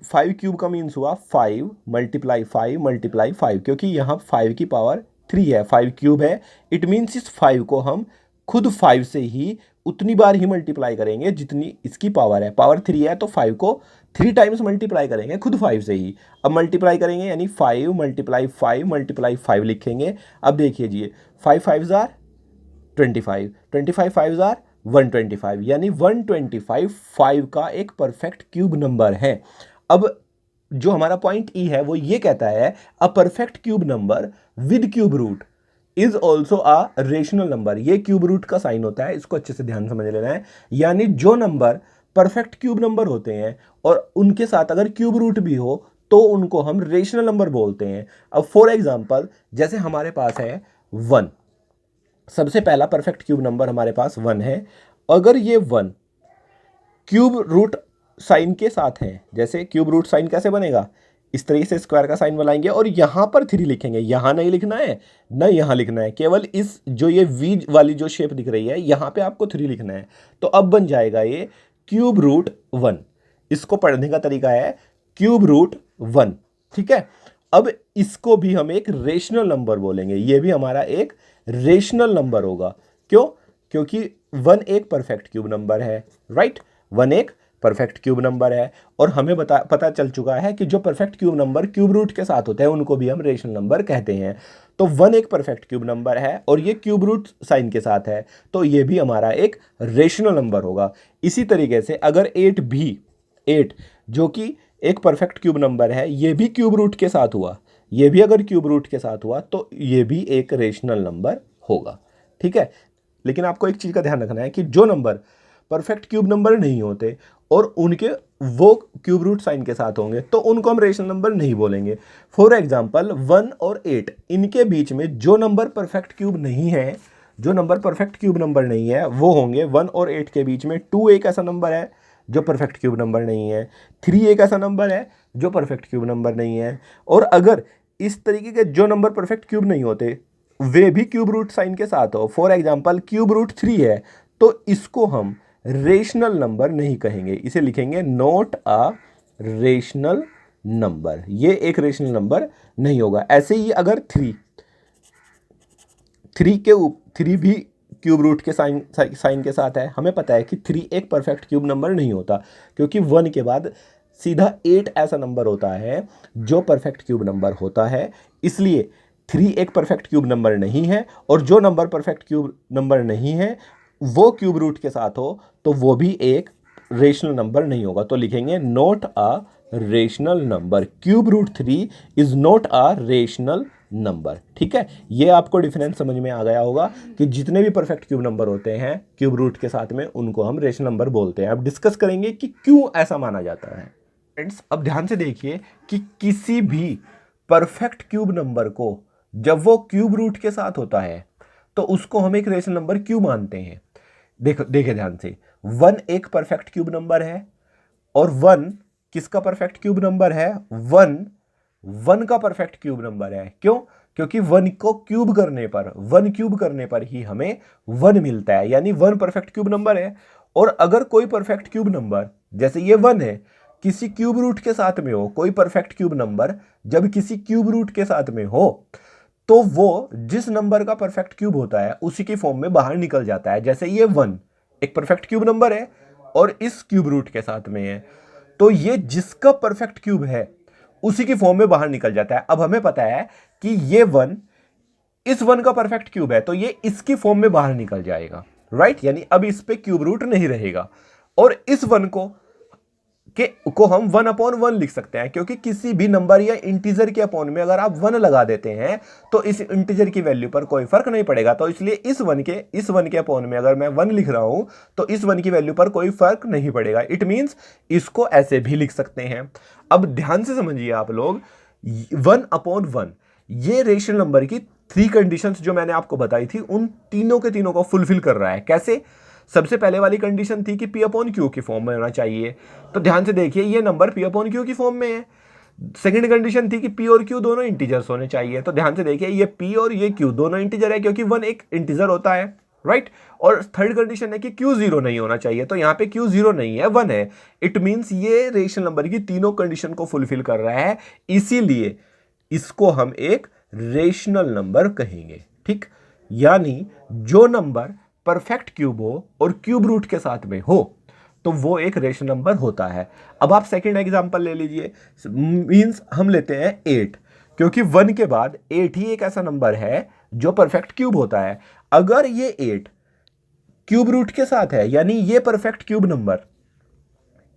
5 क्यूब का मीन्स हुआ 5 मल्टीप्लाई 5 मल्टीप्लाई 5, क्योंकि यहाँ 5 की पावर 3 है, 5 क्यूब है। इट मीन्स इस 5 को हम खुद 5 से ही उतनी बार ही मल्टीप्लाई करेंगे जितनी इसकी पावर है। पावर 3 है तो 5 को 3 टाइम्स मल्टीप्लाई करेंगे खुद 5 से ही। अब मल्टीप्लाई करेंगे यानी 5 मल्टीप्लाई 5 मल्टीप्लाई 5 लिखेंगे। अब देखिए जी, 5 5s आर 25, 25 5s आर 125, यानी 125 5 का एक परफेक्ट क्यूब नंबर है। अब जो हमारा पॉइंट ई है वो ये कहता है a perfect cube number with cube root is also a rational number. ये क्यूब रूट का साइन होता है, इसको अच्छे से ध्यान समझ लेना है। यानी जो नंबर परफेक्ट क्यूब नंबर होते हैं और उनके साथ अगर क्यूब रूट भी हो तो उनको हम रेशनल नंबर बोलते हैं। अब फॉर एग्जांपल जैसे हमारे पास है 1, सबसे पहला परफेक्ट क्यूब नंबर हमारे पास 1 है। अगर ये 1 क्यूब रूट साइन के साथ है, जैसे क्यूब रूट साइन कैसे बनेगा, इस तरीके से स्क्वायर का साइन बनाएंगे और यहां पर 3 लिखेंगे। यहां नहीं लिखना है ना यहां लिखना है, केवल इस जो ये वी वाली जो शेप दिख रही है यहां पे आपको 3 लिखना है। तो अब बन जाएगा ये क्यूब रूट 1। इसको पढ़ने का तरीका है क्यूब रूट 1, ठीक है। अब इसको भी हम एक रेशनल नंबर बोलेंगे, ये भी हमारा एक रेशनल नंबर होगा। क्यों? क्योंकि 1 एक परफेक्ट क्यूब नंबर है, राइट। 1 एक परफेक्ट क्यूब नंबर है और हमें पता चल चुका है कि जो perfect cube number cube root के साथ होते हैं उनको भी हम रेशनल नंबर कहते हैं। तो 1 एक परफेक्ट क्यूब नंबर है और ये क्यूब रूट साइन के साथ है, तो ये भी हमारा एक रेशनल नंबर होगा। इसी तरीके से अगर 8 भी, 8 जो कि एक परफेक्ट क्यूब नंबर है, ये भी क्यूब रूट के साथ हुआ, ये भी अगर क्यूब रूट के साथ हुआ तो ये भी एक रेशनल नंबर होगा, ठीक है। लेकिन आपको एक चीज़ का ध्यान रखना है कि जो नंबर परफेक्ट क्यूब नंबर नहीं होते और उनके वो क्यूब रूट साइन के साथ होंगे तो उनको हम रेशनल नंबर नहीं बोलेंगे। फॉर एग्जांपल 1 और 8 इनके बीच में जो नंबर परफेक्ट क्यूब नहीं है, जो नंबर परफेक्ट क्यूब नंबर नहीं है वो होंगे 1 और 8 के बीच में। 2 एक ऐसा नंबर है जो परफेक्ट क्यूब नंबर नहीं है, 3 एक ऐसा नंबर है जो परफेक्ट क्यूब नंबर नहीं है। और अगर इस तरीके के जो नंबर परफेक्ट क्यूब नहीं होते वे भी क्यूब रूट साइन के साथ हो, फॉर एग्जांपल क्यूब रूट 3 है, तो इसको हम रेशनल नंबर नहीं कहेंगे, इसे लिखेंगे नॉट अ रेशनल नंबर। ये एक रेशनल नंबर नहीं होगा। ऐसे ही अगर 3 भी क्यूब रूट के साइन के साथ है, हमें पता है कि 3 एक परफेक्ट क्यूब नंबर नहीं होता क्योंकि 1 के बाद सीधा 8 ऐसा नंबर होता है जो परफेक्ट क्यूब नंबर होता है। इसलिए 3 एक परफेक्ट क्यूब नंबर नहीं है और जो नंबर परफेक्ट क्यूब नंबर नहीं है वो क्यूब रूट के साथ हो तो वो भी एक रेशनल नंबर नहीं होगा। तो लिखेंगे not a rational number. Cube root 3 is not a rational number, ठीक है। ये आपको डिफरेंस समझ में आ गया होगा कि जितने भी परफेक्ट क्यूब नंबर होते हैं क्यूब रूट के साथ में उनको हम रेशनल नंबर बोलते हैं। अब डिस्कस करेंगे कि क्यों ऐसा माना जाता है। फ्रेंड्स अब ध्यान से देखिए कि किसी भी परफेक्ट क्यूब नंबर को जब वो क्यूब रूट के साथ होता है तो उसको हम एक रेशनल नंबर क्यों मानते हैं। देखिए ध्यान से, 1 एक परफेक्ट क्यूब नंबर है और 1 किसका परफेक्ट क्यूब नंबर है, 1 का परफेक्ट क्यूब नंबर है। क्यों? क्योंकि 1 को क्यूब करने पर, 1 क्यूब करने पर ही हमें 1 मिलता है, यानी 1 परफेक्ट क्यूब नंबर है। और अगर कोई परफेक्ट क्यूब नंबर जैसे ये 1 है किसी क्यूब रूट के साथ में हो, कोई परफेक्ट क्यूब नंबर जब किसी क्यूब रूट के साथ में हो तो वो जिस नंबर का परफेक्ट क्यूब होता है उसी की फॉर्म में बाहर निकल जाता है। जैसे ये 1 एक परफेक्ट क्यूब नंबर है और इस क्यूब रूट के साथ में है, तो ये जिसका परफेक्ट क्यूब है उसी की फॉर्म में बाहर निकल जाता है। अब हमें पता है कि ये 1 इस 1 का परफेक्ट क्यूब है तो ये इसकी फॉर्म में बाहर निकल जाएगा, राइट। यानी अब इस पे क्यूब रूट नहीं रहेगा और इस 1 को हम 1/1 लिख सकते हैं क्योंकि किसी भी नंबर या इंटीजर के अपॉन में अगर आप 1 लगा देते हैं तो इस इंटीजर की वैल्यू पर कोई फर्क नहीं पड़ेगा। तो इसलिए इस 1 के अपॉन में अगर मैं 1 लिख रहा हूं तो इस 1 की वैल्यू पर कोई फर्क नहीं पड़ेगा। इट मींस इसको ऐसे भी लिख सकते हैं। अब ध्यान से समझिए आप लोग, 1/1 ये रेशनल नंबर की 3 कंडीशंस जो मैंने आपको बताई थी उन तीनों के तीनों को फुलफिल कर रहा है। कैसे? सबसे पहले वाली कंडीशन थी कि P/Q की फॉर्म में होना चाहिए, तो ध्यान से देखिए ये नंबर P/Q की फॉर्म में है। सेकंड कंडीशन थी कि P और Q दोनों इंटीजर्स होने चाहिए, तो ध्यान से देखिए ये P और ये Q दोनों इंटीजर है क्योंकि 1 एक इंटीजर होता है, राइट। और थर्ड कंडीशन है कि Q 0 नहीं होना चाहिए, तो यहाँ पे Q 0 नहीं है, 1 है। इट मीन्स ये रेशनल नंबर की तीनों कंडीशन को फुलफिल कर रहा है, इसीलिए इसको हम एक रेशनल नंबर कहेंगे, ठीक। यानी जो नंबर परफेक्ट क्यूब हो और क्यूब रूट के साथ में हो तो वो एक रेशनल नंबर होता है। अब आप सेकंड एग्जांपल ले लीजिए, मींस हम लेते हैं 8 क्योंकि 1 के बाद 8 ही एक ऐसा नंबर है जो परफेक्ट क्यूब होता है। अगर ये 8 क्यूब रूट के साथ है यानी ये perfect cube number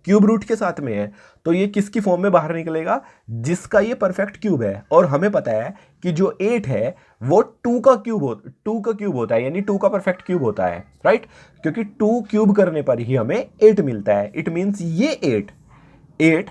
cube root के साथ में है तो ये किसकी फॉर्म में बाहर निकलेगा, जिसका ये परफेक्ट क्यूब है। और हमें पता है कि जो 8 है वो 2 का क्यूब होता है, यानी 2 का परफेक्ट क्यूब होता है, राइट। क्योंकि 2 क्यूब करने पर ही हमें 8 मिलता है। इट मींस ये 8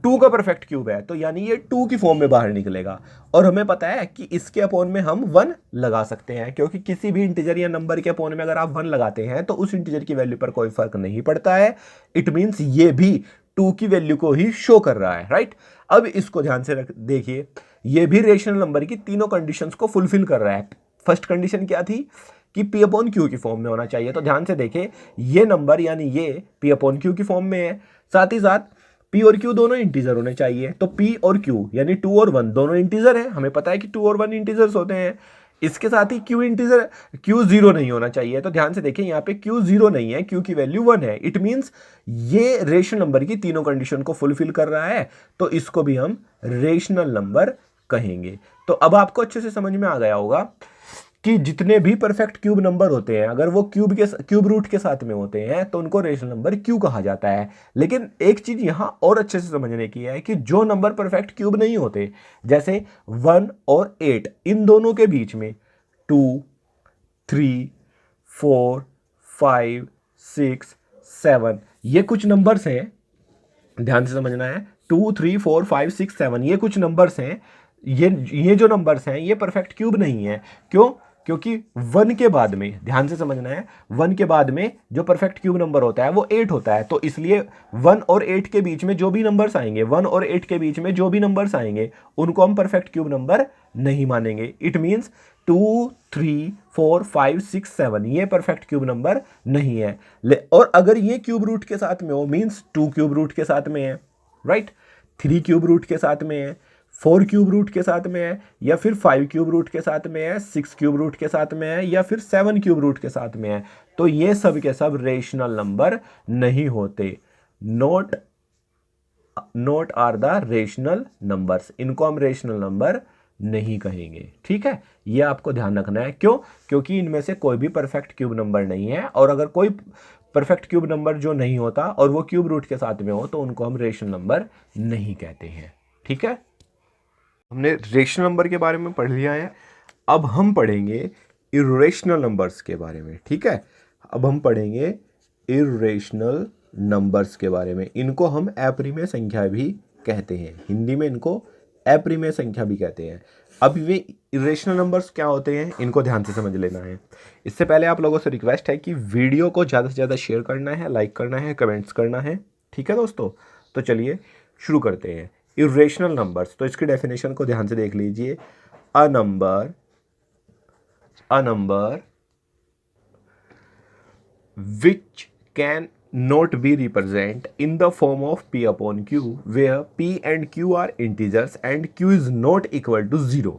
2 का परफेक्ट क्यूब है, तो यानी ये 2 की फॉर्म में बाहर निकलेगा। और हमें पता है कि इसके अपॉन में हम 1 लगा सकते हैं, क्योंकि किसी भी इंटीजर या नंबर के अपॉन में अगर आप 1 लगाते हैं तो उस इंटीजर की वैल्यू पर कोई फर्क नहीं पड़ता है। इट मीन्स ये भी 2 की वैल्यू को ही शो कर रहा है, राइट। अब इसको ध्यान से देखिए, ये भी रेशनल नंबर की तीनों कंडीशंस को फुलफिल कर रहा है। फर्स्ट कंडीशन क्या थी कि P अपॉन Q की फॉर्म में होना चाहिए, तो ध्यान से देखें ये नंबर यानी ये P अपॉन Q की फॉर्म में है। साथ ही साथ P और Q दोनों इंटीजर होने चाहिए, तो P और Q यानी 2 और 1 दोनों इंटीजर हैं। हमें पता है कि 2 और 1 इंटीजर्स होते हैं। इसके साथ ही Q 0 नहीं होना चाहिए, तो ध्यान से देखें यहाँ पे Q 0 नहीं है, Q की वैल्यू 1 है। इट मीन्स ये रेशनल नंबर की तीनों कंडीशन को फुलफिल कर रहा है, तो इसको भी हम रेशनल नंबर कहेंगे। तो अब आपको अच्छे से समझ में आ गया होगा कि जितने भी परफेक्ट क्यूब नंबर होते हैं अगर वो क्यूब रूट के साथ में होते हैं तो उनको रेशनल नंबर क्यू कहा जाता है। लेकिन एक चीज यहां और अच्छे से समझने की है कि जो नंबर परफेक्ट क्यूब नहीं होते, जैसे 1 और 8, इन दोनों के बीच में 2, 3, 4, 5, 6, 7 ये कुछ नंबर्स हैं, ध्यान से समझना है। 2, 3, 4, 5, 6, 7 ये कुछ नंबर्स हैं। ये जो नंबर्स हैं ये परफेक्ट क्यूब नहीं है। क्यों? क्योंकि 1 के बाद में, ध्यान से समझना है, 1 के बाद में जो परफेक्ट क्यूब नंबर होता है वो 8 होता है। तो इसलिए 1 और 8 के बीच में जो भी नंबर्स आएंगे, 1 और 8 के बीच में जो भी नंबर्स आएंगे उनको हम परफेक्ट क्यूब नंबर नहीं मानेंगे। इट मीन्स 2, 3, 4, 5, 6, 7 ये परफेक्ट क्यूब नंबर नहीं है। और अगर ये क्यूब रूट के साथ में हो, मीन्स 2 क्यूब रूट के साथ में है, राइट, 3 क्यूब रूट के साथ में है, 4 क्यूब रूट के साथ में है, या फिर 5 क्यूब रूट के साथ में है, 6 क्यूब रूट के साथ में है, या फिर 7 क्यूब रूट के साथ में है, तो ये सब के सब रेशनल नंबर नहीं होते। Not are the rational numbers, इनको हम रेशनल नंबर नहीं कहेंगे। ठीक है, ये आपको ध्यान रखना है। क्यों? क्योंकि इनमें से कोई भी परफेक्ट क्यूब नंबर नहीं है, और अगर कोई परफेक्ट क्यूब नंबर जो नहीं होता और वो क्यूब रूट के साथ में हो तो उनको हम रेशनल नंबर नहीं कहते हैं। ठीक है, हमने रेशनल नंबर के बारे में पढ़ लिया है। अब हम पढ़ेंगे इर्रेशनल नंबर्स के बारे में। ठीक है, अब हम पढ़ेंगे इर्रेशनल नंबर्स के बारे में। इनको हम अप्रिमेय संख्या भी कहते हैं, हिंदी में इनको अप्रिमेय संख्या भी कहते हैं। अब ये इर्रेशनल नंबर्स क्या होते हैं इनको ध्यान से समझ लेना है। इससे पहले आप लोगों से रिक्वेस्ट है कि वीडियो को ज़्यादा से ज़्यादा शेयर करना है, लाइक करना है, कमेंट्स करना है। ठीक है दोस्तों, तो चलिए शुरू करते हैं। इर्रेशनल नंबर्स, तो इसकी डेफिनेशन को ध्यान से देख लीजिए। अ number which can not be represent in the form of P upon Q where P and Q are integers and Q is not equal to 0।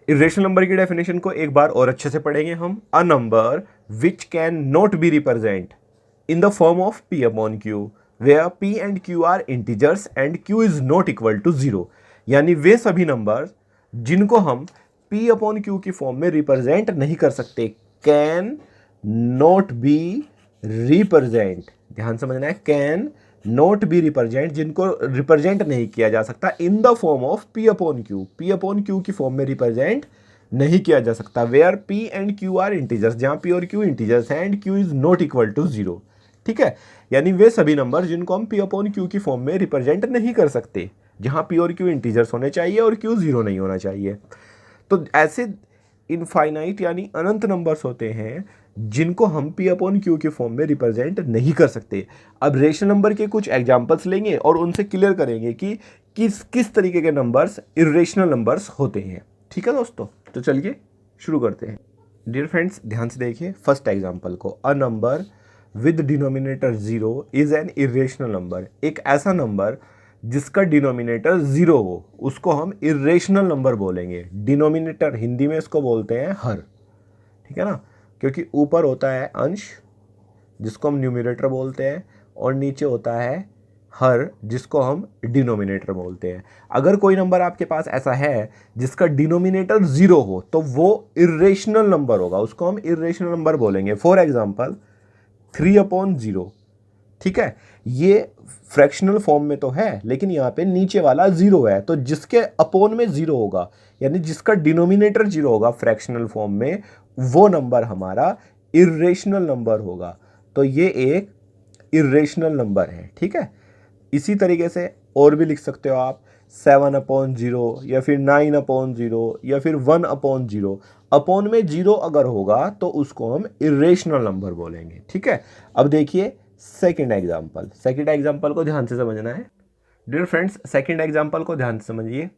Irrational number की डेफिनेशन को एक बार और अच्छे से पढ़ेंगे हम। अ number which can not be represent in the form of P upon Q where P and Q are integers and Q is not equal to 0, यानी वे सभी नंबर जिनको हम P upon Q की फॉर्म में रिप्रेजेंट नहीं कर सकते, कैन नॉट बी रिप्रेजेंट, ध्यान समझना है, कैन नॉट बी रिप्रेजेंट, जिनको रिप्रेजेंट नहीं किया जा सकता in the form of P upon Q, P upon Q की फॉर्म में रिप्रेजेंट नहीं किया जा सकता। Where P and Q are integers, जहां P और Q इंटीजर्स हैं and Q is not equal to 0। ठीक है, यानी वे सभी नंबर जिनको हम P अपॉन Q की फॉर्म में रिप्रेजेंट नहीं कर सकते, जहां P और Q इंटीजर्स होने चाहिए और Q 0 नहीं होना चाहिए। तो ऐसे इनफाइनाइट यानी अनंत नंबर्स होते हैं जिनको हम P अपॉन Q की फॉर्म में रिप्रेजेंट नहीं कर सकते। अब रेशनल नंबर के कुछ एग्जांपल्स लेंगे और उनसे क्लियर करेंगे कि किस तरीके के नंबर्स इर्रेशनल नंबर्स होते हैं। ठीक है दोस्तों, तो चलिए शुरू करते हैं। डियर फ्रेंड्स, ध्यान से देखिए फर्स्ट एग्जांपल को। A number with denominator 0 is an irrational number. एक ऐसा नंबर जिसका डिनोमिनेटर 0 हो उसको हम इर्रेशनल नंबर बोलेंगे। डिनोमिनेटर हिंदी में इसको बोलते हैं हर। ठीक है ना, क्योंकि ऊपर होता है अंश जिसको हम न्यूमरेटर बोलते हैं और नीचे होता है हर जिसको हम डिनोमिनेटर बोलते हैं। अगर कोई नंबर आपके पास ऐसा है जिसका डिनोमिनेटर 0 हो तो वो इर्रेशनल नंबर होगा, उसको हम इर्रेशनल नंबर बोलेंगे। For example 3 upon 0। ठीक है, ये फ्रैक्शनल फॉर्म में तो है लेकिन यहाँ पे नीचे वाला 0 है, तो जिसके अपॉन में 0 होगा यानी जिसका डिनोमिनेटर 0 होगा फ्रैक्शनल फॉर्म में, वो नंबर हमारा इर्रेशनल नंबर होगा। तो ये एक इर्रेशनल नंबर है। ठीक है, इसी तरीके से और भी लिख सकते हो आप 7/0 या फिर 9/0 या फिर 1/0। अपॉन में 0 अगर होगा तो उसको हम इरेशनल नंबर बोलेंगे। ठीक है, अब देखिए सेकंड एग्जांपल को ध्यान से समझना है डियर फ्रेंड्स। सेकंड एग्जांपल को ध्यान से समझिए।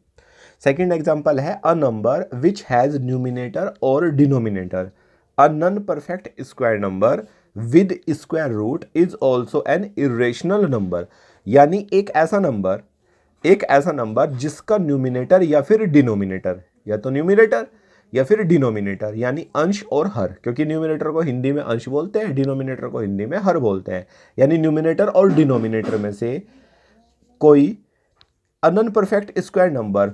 सेकंड एग्जांपल है a number which has numerator और denominator. A non perfect square number with square root is also an irrational number. यानी एक ऐसा नंबर जिसका न्यूमिनेटर या फिर डिनोमिनेटर, या तो न्यूमिनेटर या फिर डिनोमिनेटर यानी अंश और हर, क्योंकि न्यूमिनेटर को हिंदी में अंश बोलते हैं, डिनोमिनेटर को हिंदी में हर बोलते हैं। यानी न्यूमिनेटर और डिनोमिनेटर में से कोई नॉन परफेक्ट स्क्वायर नंबर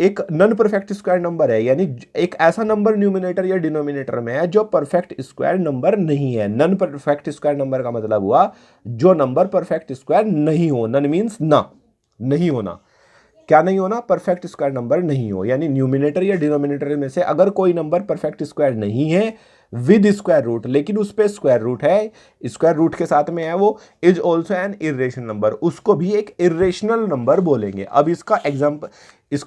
एक नॉन परफेक्ट स्क्वायर नंबर है, यानी एक ऐसा नंबर न्यूमिनेटर या डिनोमिनेटर में है जो परफेक्ट स्क्वायर नंबर नहीं है। नॉन परफेक्ट स्क्वायर नंबर का मतलब हुआ जो नंबर परफेक्ट स्क्वायर नहीं हो। नॉन मींस ना, नहीं होना। क्या नहीं होना? परफेक्ट स्क्वायर नंबर नहीं हो। यानी न्यूमिनेटर या डिनोमिनेटर में से अगर कोई नंबर परफेक्ट स्क्वायर नहीं है विद स्क्वायर रूट, लेकिन उस पे स्क्वायर रूट है, स्क्वायर रूट के साथ में है, वो is also an irrational number, उसको भी एक इरेशनल नंबर बोलेंगे। अब इसको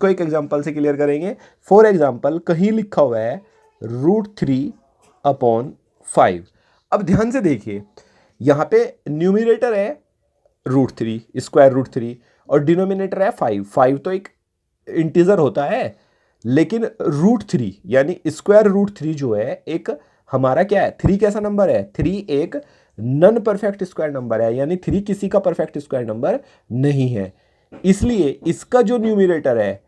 एक एग्जांपल से क्लियर करेंगे। फॉर एग्जांपल कहीं लिखा हुआ है √3/5। अब ध्यान से देखिए, यहां पे न्यूमिनेटर है √3 स्क्वायर √3 और डिनोमिनेटर है 5 तो एक इंटीजर होता है, लेकिन √3 यानी स्क्वायर √3 जो है एक हमारा क्या है, 3 कैसा नंबर है? 3 एक नॉन परफेक्ट स्क्वायर नंबर है, यानी 3 किसी का परफेक्ट स्क्वायर नंबर नहीं है। इसलिए इसका जो न्यूमिनेटर है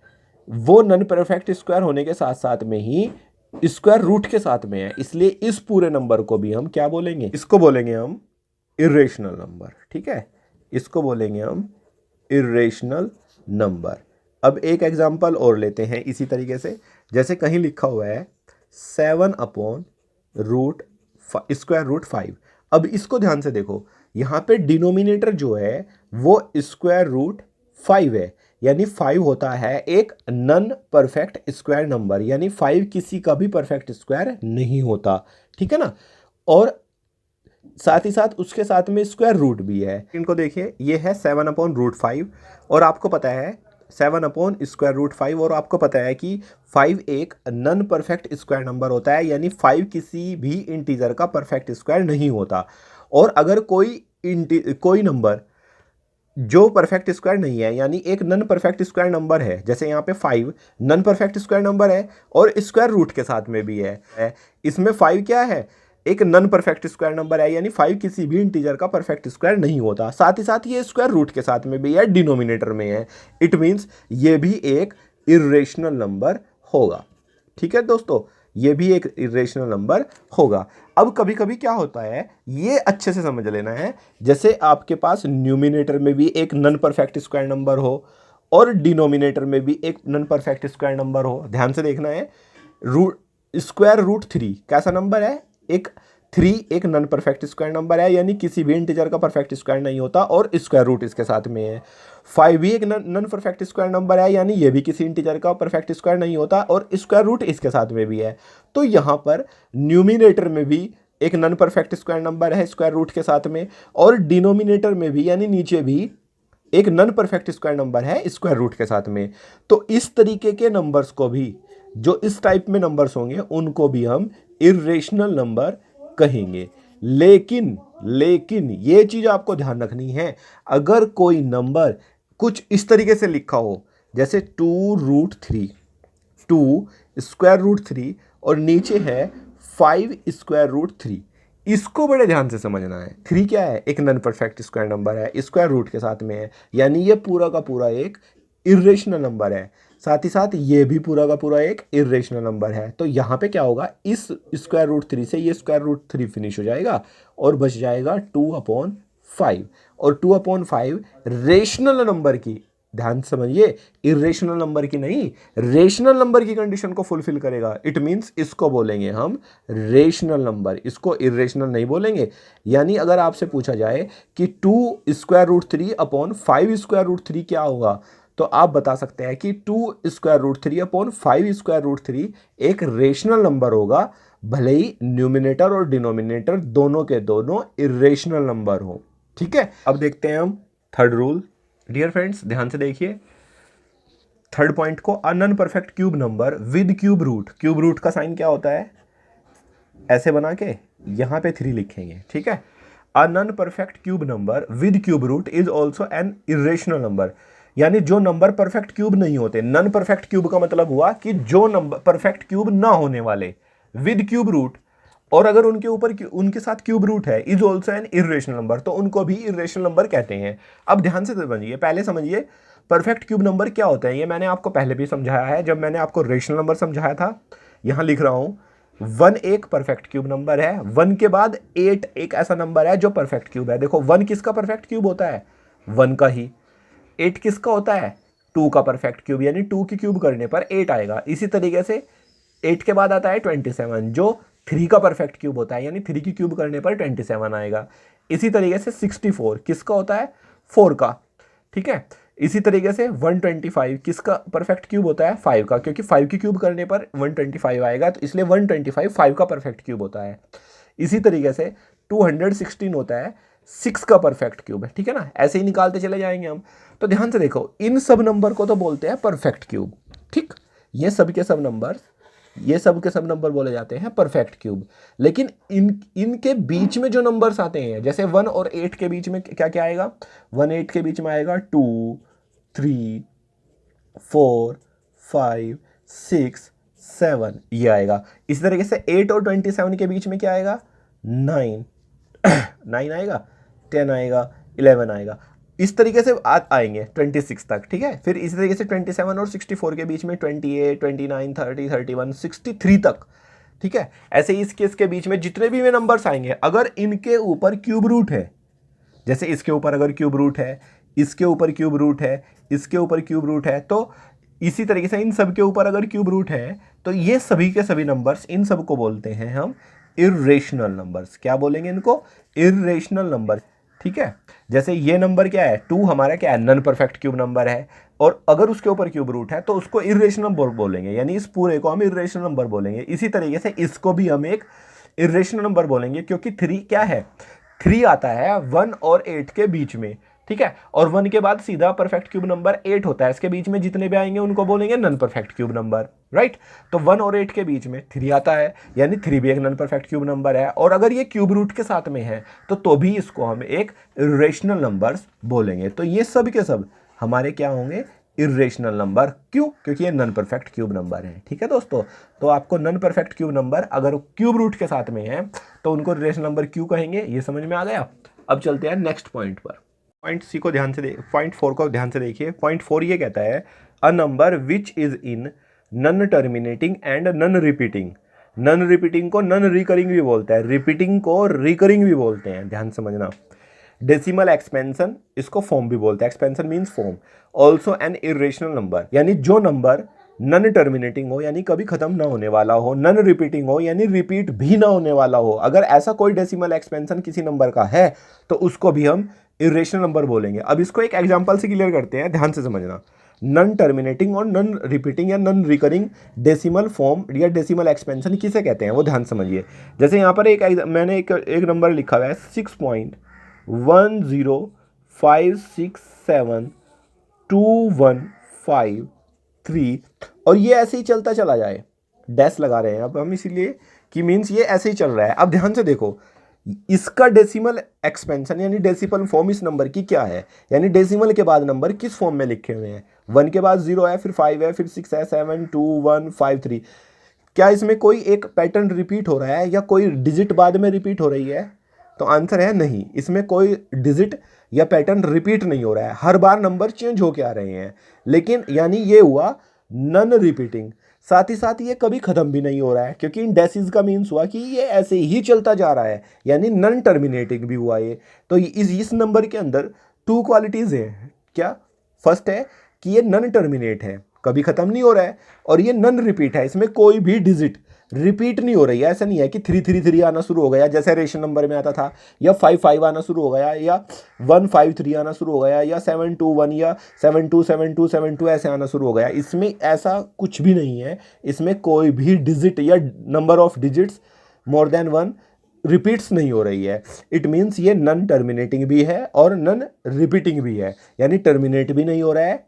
वो नॉन परफेक्ट स्क्वायर होने के साथ साथ में ही स्क्वायर रूट के साथ में है, इसलिए इस पूरे नंबर को भी हम क्या बोलेंगे? इसको बोलेंगे हम इरेशनल नंबर। ठीक है, इसको बोलेंगे हम इरेशनल नंबर। अब एक एग्जांपल और लेते हैं इसी तरीके से। जैसे कहीं लिखा हुआ है 7/√5। अब इसको ध्यान से देखो, यहां पे डिनोमिनेटर जो है वो √5 है, यानी 5 होता है एक नॉन परफेक्ट स्क्वायर नंबर, यानी 5 किसी का भी परफेक्ट स्क्वायर नहीं होता। ठीक है ना, और साथ ही साथ उसके साथ में स्क्वायर रूट भी है। इनको देखिए, ये है 7/√5 और आपको पता है 7/√5 और आपको पता है कि 5 एक नॉन परफेक्ट स्क्वायर नंबर होता है, यानी 5 किसी भी इंटीजर का परफेक्ट स्क्वायर नहीं होता। और अगर कोई नंबर जो परफेक्ट स्क्वायर नहीं है, यानी एक नॉन परफेक्ट स्क्वायर नंबर है, जैसे यहाँ पे 5 नॉन परफेक्ट स्क्वायर नंबर है और स्क्वायर रूट के साथ में भी है, इसमें 5 क्या है? एक नॉन परफेक्ट स्क्वायर नंबर है, यानी 5 किसी भी इंटीजर का परफेक्ट स्क्वायर नहीं होता। साथ ही साथ ये स्क्वायर रूट के साथ में भी है, डिनोमिनेटर में है। इट मीन्स ये भी एक इरेशनल नंबर होगा। ठीक है दोस्तों, ये भी एक इरेशनल नंबर होगा। अब कभी कभी क्या होता है, ये अच्छे से समझ लेना है, जैसे आपके पास न्यूमिनेटर में भी एक नॉन परफेक्ट स्क्वायर नंबर हो और डिनोमिनेटर में भी एक नॉन परफेक्ट स्क्वायर नंबर हो। ध्यान से देखना है, स्क्वायर रूट 3 कैसा नंबर है? एक 3 एक नॉन परफेक्ट स्क्वायर नंबर है, यानी किसी भी इंटीजर का परफेक्ट स्क्वायर नहीं होता और स्क्वायर रूट इसके साथ में है। 5 भी एक नॉन परफेक्ट स्क्वायर नंबर है, यानी ये भी किसी इंटीजर का परफेक्ट स्क्वायर नहीं होता और स्क्वायर रूट इसके साथ में भी है। तो यहाँ पर न्यूमिनेटर में भी एक नॉन परफेक्ट स्क्वायर नंबर है स्क्वायर रूट के साथ में, और डिनोमिनेटर में भी यानी नीचे भी एक नॉन परफेक्ट स्क्वायर नंबर है स्क्वायर रूट के साथ में। तो इस तरीके के नंबर्स को भी, जो इस टाइप में नंबर्स होंगे, उनको भी हम इरेशनल नंबर कहेंगे। लेकिन ये चीज आपको ध्यान रखनी है, अगर कोई नंबर कुछ इस तरीके से लिखा हो, जैसे 2√3 2 स्क्वायर रूट 3 और नीचे है 5 स्क्वायर रूट 3, इसको बड़े ध्यान से समझना है। 3 क्या है? एक नॉन परफेक्ट स्क्वायर नंबर है, स्क्वायर रूट के साथ में है, यानी ये पूरा का पूरा एक इरेशनल नंबर है। साथ ही साथ ये भी पूरा का पूरा एक इरेशनल नंबर है। तो यहाँ पे क्या होगा, इस स्क्वायर रूट 3 से ये स्क्वायर रूट 3 फिनिश हो जाएगा और बच जाएगा 2/5। और 2/5 रेशनल नंबर की, ध्यान समझिए, इरेशनल नंबर की नहीं, रेशनल नंबर की कंडीशन को फुलफिल करेगा। इट मींस इसको बोलेंगे हम रेशनल नंबर, इसको इरेशनल नहीं बोलेंगे। यानी अगर आपसे पूछा जाए कि 2 स्क्वायर रूट 3/5 स्क्वायर रूट 3 क्या होगा, तो आप बता सकते हैं कि 2 स्क्वायर रूट 3/5 स्क्वायर रूट 3 एक रेशनल नंबर होगा, भले ही न्यूमिनेटर और डिनोमिनेटर दोनों के दोनों इरेशनल नंबर हो। ठीक है, अब देखते हैं हम थर्ड रूल। डियर फ्रेंड्स ध्यान से देखिए थर्ड पॉइंट को, a non perfect cube number with cube root. Cube root का साइन क्या होता है, ऐसे बना के यहाँ पे 3 लिखेंगे, ठीक है। A non perfect cube number with cube root is also an irrational number, यानी जो नंबर परफेक्ट क्यूब नहीं होते। नॉन परफेक्ट क्यूब का मतलब हुआ कि जो नंबर परफेक्ट क्यूब ना होने वाले, विद क्यूब रूट, और अगर उनके ऊपर उनके साथ क्यूब रूट है, is also an irrational number, तो उनको भी इरेशनल नंबर कहते हैं। अब ध्यान से समझिए, पहले समझिए परफेक्ट क्यूब नंबर क्या होता है। ये मैंने आपको पहले भी समझाया है जब मैंने आपको रेशनल नंबर समझाया था। यहां लिख रहा हूं 1 एक परफेक्ट क्यूब नंबर है, 1 के बाद 8 एक ऐसा नंबर है जो परफेक्ट क्यूब है। देखो 1 किसका परफेक्ट क्यूब होता है, 1 का ही। 8 किसका होता है, 2 का परफेक्ट क्यूब, यानी 2 की क्यूब करने पर 8 आएगा। इसी तरीके से 8 के बाद आता है 27 जो 3 का परफेक्ट क्यूब होता है, यानी 3 की क्यूब करने पर 27 आएगा। इसी तरीके से 64 किसका होता है, 4 का, ठीक है। इसी तरीके से 125 किसका परफेक्ट क्यूब होता है, 5 का, क्योंकि 5 की क्यूब करने पर 125 आएगा, तो इसलिए 125 5 का परफेक्ट क्यूब होता है। इसी तरीके से 216 होता है 6 का परफेक्ट क्यूब है, ठीक है ना। ऐसे ही निकालते चले जाएंगे हम। तो ध्यान से देखो, इन सब नंबर को तो बोलते हैं परफेक्ट क्यूब, ठीक। ये सब के सब नंबर बोले जाते हैं परफेक्ट क्यूब। लेकिन इनके बीच में जो नंबर्स आते हैं, जैसे 1 और 8 के बीच में क्या क्या आएगा, 1 8 के बीच में आएगा 2 3 4 5 6 7, ये आएगा। इसी तरीके से 8 और 27 के बीच में क्या आएगा, 9 9 आएगा, 10 आएगा, 11 आएगा। इस तरीके से आएंगे 26 तक, ठीक है। फिर इसी तरीके से 27 और 64 के बीच में 28 29 30 31 63 तक, ठीक है। ऐसे इस केस के बीच में जितने भी नंबर्स आएंगे, अगर इनके ऊपर क्यूब रूट है, जैसे इसके ऊपर अगर क्यूब रूट है, इसके ऊपर क्यूब रूट है, इसके ऊपर क्यूब रूट है, तो इसी तरीके से इन सब के ऊपर अगर क्यूब रूट है, तो ये सभी के सभी नंबर्स, इन सब को बोलते हैं हम इर्रेशनल नंबर्स। क्या बोलेंगे इनको, इर्रेशनल नंबर, ठीक है। जैसे ये नंबर क्या है, 2 हमारा क्या है, नॉन परफेक्ट क्यूब नंबर है, और अगर उसके ऊपर क्यूब रूट है तो उसको इर्रेशनल नंबर बोलेंगे, यानी इस पूरे को हम इर्रेशनल नंबर बोलेंगे। इसी तरीके से इसको भी हम एक इर्रेशनल नंबर बोलेंगे, क्योंकि 3 क्या है, 3 आता है 1 और 8 के बीच में, ठीक है। और 1 के बाद सीधा परफेक्ट क्यूब नंबर 8 होता है, इसके बीच में जितने भी आएंगे उनको बोलेंगे non perfect cube number, right. तो 1 और 8 के बीच में 3 आता है, यानी 3 भी एक नॉन परफेक्ट क्यूब नंबर है। और अगर ये क्यूब रूट के साथ में है तो भी इसको हम एक इर्रेशनल नंबर्स बोलेंगे। तो ये सब के सब हमारे क्या होंगे, इर्रेशनल नंबर। क्यों, क्योंकि ये नॉन परफेक्ट क्यूब नंबर है, ठीक है दोस्तों। तो आपको नॉन परफेक्ट क्यूब नंबर अगर क्यूब रूट के साथ में है तो उनको इर्रेशनल नंबर क्यों कहेंगे, ये समझ में आ गया। अब चलते हैं नेक्स्ट पॉइंट पर। पॉइंट सी को ध्यान से पॉइंट 4 को ध्यान से देखिए। पॉइंट 4 ये कहता है, a number which is in non terminating and non repeating. Non repeating को नन रिकरिंग भी बोलते हैं, रिपीटिंग को रिकरिंग भी बोलते हैं, ध्यान समझना। डेसिमल एक्सपेंशन, इसको फॉर्म भी बोलते हैं, expansion means form. Also an irrational number, यानी जो नंबर नन टर्मिनेटिंग हो, यानी कभी खत्म ना होने वाला हो, नन रिपीटिंग हो, यानी रिपीट भी ना होने वाला हो। अगर ऐसा कोई डेसिमल एक्सपेंशन किसी नंबर का है तो उसको भी हम इरेशनल नंबर बोलेंगे। अब इसको एक एग्जांपल से क्लियर करते हैं, ध्यान से समझना। नन टर्मिनेटिंग और नन रिपीटिंग या नन रिकरिंग डेसिमल फॉर्म या डेसिमल एक्सपेंशन किसे कहते हैं, वो ध्यान समझिए। जैसे यहाँ पर मैंने एक नंबर लिखा हुआ है 6.105672153, और ये ऐसे ही चलता चला जाए, डैश लगा रहे हैं अब हम इसीलिए कि मीन्स ये ऐसे ही चल रहा है। अब ध्यान से देखो, इसका डेसिमल एक्सपेंशन यानी डेसिमल फॉर्म इस नंबर की क्या है, यानी डेसिमल के बाद नंबर किस फॉर्म में लिखे हुए हैं। 1 के बाद 0 है, फिर 5 है, फिर 6 है, 7 2 1 5 3। क्या इसमें कोई एक पैटर्न रिपीट हो रहा है या कोई डिजिट बाद में रिपीट हो रही है, तो आंसर है नहीं। इसमें कोई डिजिट या पैटर्न रिपीट नहीं हो रहा है, हर बार नंबर चेंज होके आ रहे हैं। लेकिन यानी ये हुआ नन रिपीटिंग। साथ ही साथ ये कभी खत्म भी नहीं हो रहा है, क्योंकि इन डेसिस का मीन्स हुआ कि ये ऐसे ही चलता जा रहा है, यानी नन टर्मिनेटिंग भी हुआ ये। तो इस नंबर के अंदर 2 क्वालिटीज हैं। क्या, फर्स्ट है कि ये नन टर्मिनेट है, कभी खत्म नहीं हो रहा है, और ये नन रिपीट है, इसमें कोई भी डिजिट रिपीट नहीं हो रही है। ऐसा नहीं है कि 333 आना शुरू हो गया जैसे रेशन नंबर में आता था, या 55 आना शुरू हो गया, या 153 आना शुरू हो गया, या 721 या 727272 ऐसे आना शुरू हो गया। इसमें ऐसा कुछ भी नहीं है, इसमें कोई भी डिजिट या number of digits more than 1 repeats नहीं हो रही है, इट मीन्स ये नन टर्मिनेटिंग भी है और नन रिपीटिंग भी है, यानी टर्मिनेट भी नहीं हो रहा है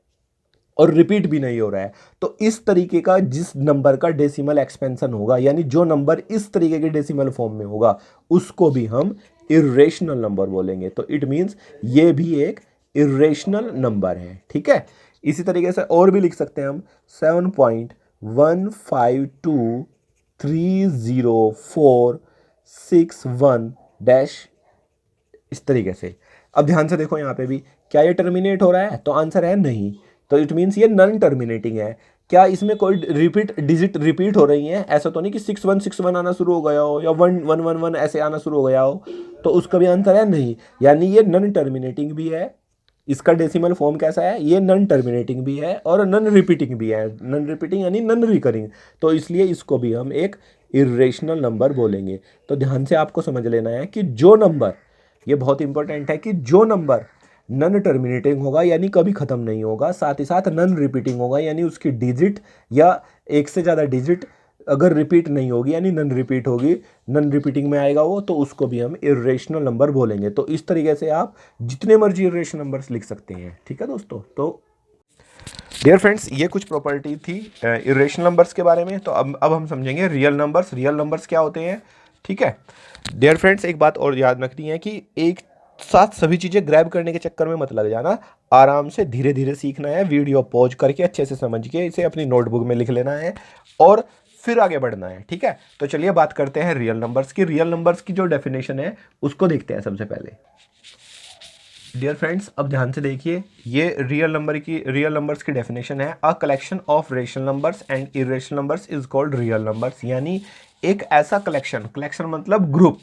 और रिपीट भी नहीं हो रहा है। तो इस तरीके का जिस नंबर का डेसिमल एक्सपेंशन होगा, यानी जो नंबर इस तरीके के डेसिमल फॉर्म में होगा, उसको भी हम इरेशनल नंबर बोलेंगे। तो इट मीन्स ये भी एक इरेशनल नंबर है, ठीक है। इसी तरीके से और भी लिख सकते हैं हम 7.15230461 डैश, इस तरीके से। अब ध्यान से देखो यहाँ पे भी, क्या ये टर्मिनेट हो रहा है? तो आंसर है नहीं, तो इट मीन्स ये नॉन टर्मिनेटिंग है। क्या इसमें कोई डिजिट रिपीट हो रही है? ऐसा तो नहीं कि 6161 आना शुरू हो गया हो या 1111 ऐसे आना शुरू हो गया हो, तो उसका भी आंसर है नहीं, यानी ये नॉन टर्मिनेटिंग भी है। इसका डेसिमल फॉर्म कैसा है? ये नॉन टर्मिनेटिंग भी है और नॉन रिपीटिंग भी है। नॉन रिपीटिंग यानी नॉन रिकरिंग, तो इसलिए इसको भी हम एक इरेशनल नंबर बोलेंगे। तो ध्यान से आपको समझ लेना है कि जो नंबर, ये बहुत इंपॉर्टेंट है कि जो नंबर नन टर्मिनेटिंग होगा यानी कभी ख़त्म नहीं होगा, साथ ही साथ नन रिपीटिंग होगा यानी उसकी डिजिट या एक से ज़्यादा डिजिट अगर रिपीट नहीं होगी यानी नन रिपीट होगी, नन रिपीटिंग में आएगा वो, तो उसको भी हम इरेशनल नंबर बोलेंगे। तो इस तरीके से आप जितने मर्जी इरेशनल नंबर्स लिख सकते हैं, ठीक है दोस्तों। तो डियर फ्रेंड्स, ये कुछ प्रॉपर्टी थी इरेशनल नंबर्स के बारे में। तो अब हम समझेंगे रियल नंबर्स। रियल नंबर्स क्या होते हैं, ठीक है। डियर फ्रेंड्स, एक बात और याद रखनी है कि एक साथ सभी चीज़ें ग्रैब करने के चक्कर में मत लग जाना, आराम से धीरे धीरे सीखना है, वीडियो पॉज करके अच्छे से समझ के इसे अपनी नोटबुक में लिख लेना है और फिर आगे बढ़ना है, ठीक है। तो चलिए बात करते हैं रियल नंबर्स की। रियल नंबर्स की जो डेफिनेशन है उसको देखते हैं सबसे पहले। डियर फ्रेंड्स, अब ध्यान से देखिए, ये रियल नंबर्स की डेफिनेशन है, a collection of rational numbers and irrational numbers is called real numbers. यानी एक ऐसा कलेक्शन मतलब group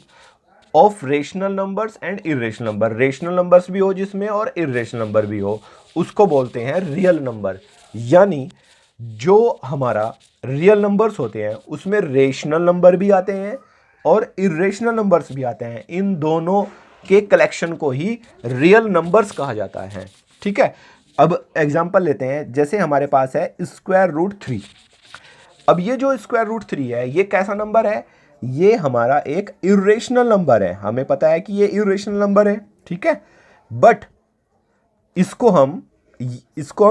of rational numbers and irrational number, rational numbers भी हो जिसमें और इरेशनल नंबर भी हो, उसको बोलते हैं रियल नंबर। यानी जो हमारा रियल नंबर्स होते हैं उसमें रेशनल नंबर भी आते हैं और इरेशनल नंबर्स भी आते हैं, इन दोनों के कलेक्शन को ही रियल नंबर्स कहा जाता है, ठीक है। अब एग्जांपल लेते हैं, जैसे हमारे पास है स्क्वायर रूट 3। अब ये जो स्क्वायर रूट 3 है, ये कैसा नंबर है? ये हमारा एक इरेशनल नंबर है, हमें पता है कि ये इरेशनल नंबर है, ठीक है। बट इसको हम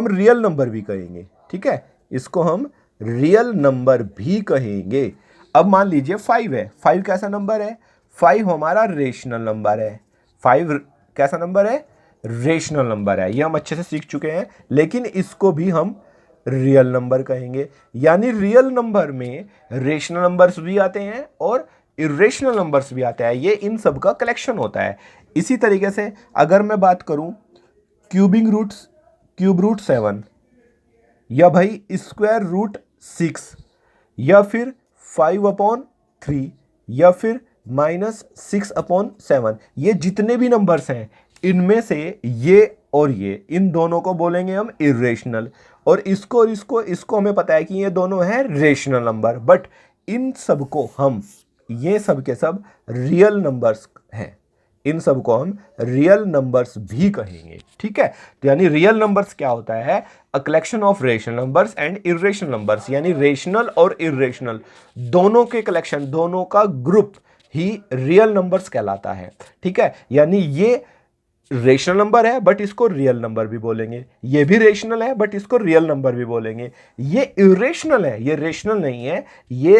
रियल नंबर भी कहेंगे, ठीक है, इसको हम रियल नंबर भी कहेंगे। अब मान लीजिए 5 है, 5 कैसा नंबर है? 5 हमारा रेशनल नंबर है। 5 कैसा नंबर है? रेशनल नंबर है, ये हम अच्छे से सीख चुके हैं, लेकिन इसको भी हम रियल नंबर कहेंगे। यानी रियल नंबर में रेशनल नंबर्स भी आते हैं और इरेशनल नंबर्स भी आते हैं, ये इन सब का कलेक्शन होता है। इसी तरीके से अगर मैं बात करूं क्यूब रूट 7 या भाई स्क्वायर रूट 6 या फिर 5/3 या फिर -6/7, ये जितने भी नंबर्स हैं इनमें से ये और ये, इन दोनों को बोलेंगे हम इरेशनल, और इसको हमें पता है कि ये दोनों हैं रेशनल नंबर। बट इन सब को हम, ये सब के सब रियल नंबर्स हैं, इन सब को हम रियल नंबर्स भी कहेंगे, ठीक है। तो यानी रियल नंबर्स क्या होता है? A collection of rational numbers and irrational numbers, यानी रेशनल और इरेशनल दोनों के कलेक्शन, दोनों का ग्रुप ही रियल नंबर्स कहलाता है, ठीक है। यानी ये रेशनल नंबर है बट इसको रियल नंबर भी बोलेंगे, ये भी रेशनल है बट इसको रियल नंबर भी बोलेंगे, ये इरेशनल है, ये रेशनल नहीं है, ये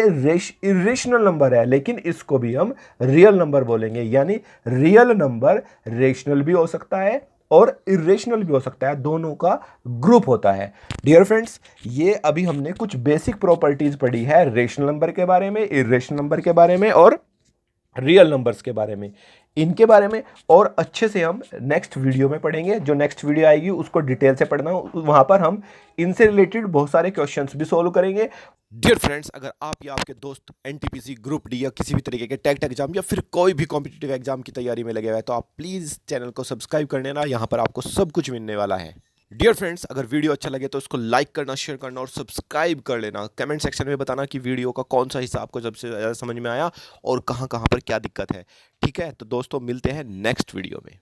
इरेशनल नंबर है, लेकिन इसको भी हम रियल नंबर बोलेंगे। यानी रियल नंबर रेशनल भी हो सकता है और इरेशनल भी हो सकता है, दोनों का ग्रुप होता है। डियर फ्रेंड्स, ये अभी हमने कुछ बेसिक प्रॉपर्टीज पढ़ी है रेशनल नंबर के बारे में, इरेशनल नंबर के बारे में और रियल नंबर्स के बारे में। इनके बारे में और अच्छे से हम नेक्स्ट वीडियो में पढ़ेंगे, जो नेक्स्ट वीडियो आएगी उसको डिटेल से पढ़ना, वहाँ पर हम इनसे रिलेटेड बहुत सारे क्वेश्चंस भी सॉल्व करेंगे। डियर फ्रेंड्स, अगर आप या आपके दोस्त एनटीपीसी, ग्रुप डी या किसी भी तरीके के टेट एग्जाम या फिर कोई भी कॉम्पिटिटिव एग्जाम की तैयारी में लगे हुए हैं तो आप प्लीज़ चैनल को सब्सक्राइब कर लेना, यहाँ पर आपको सब कुछ मिलने वाला है। डियर फ्रेंड्स, अगर वीडियो अच्छा लगे तो इसको लाइक करना, शेयर करना और सब्सक्राइब कर लेना। कमेंट सेक्शन में बताना कि वीडियो का कौन सा हिस्सा आपको सबसे ज़्यादा समझ में आया और कहाँ कहाँ पर क्या दिक्कत है, ठीक है। तो दोस्तों, मिलते हैं नेक्स्ट वीडियो में।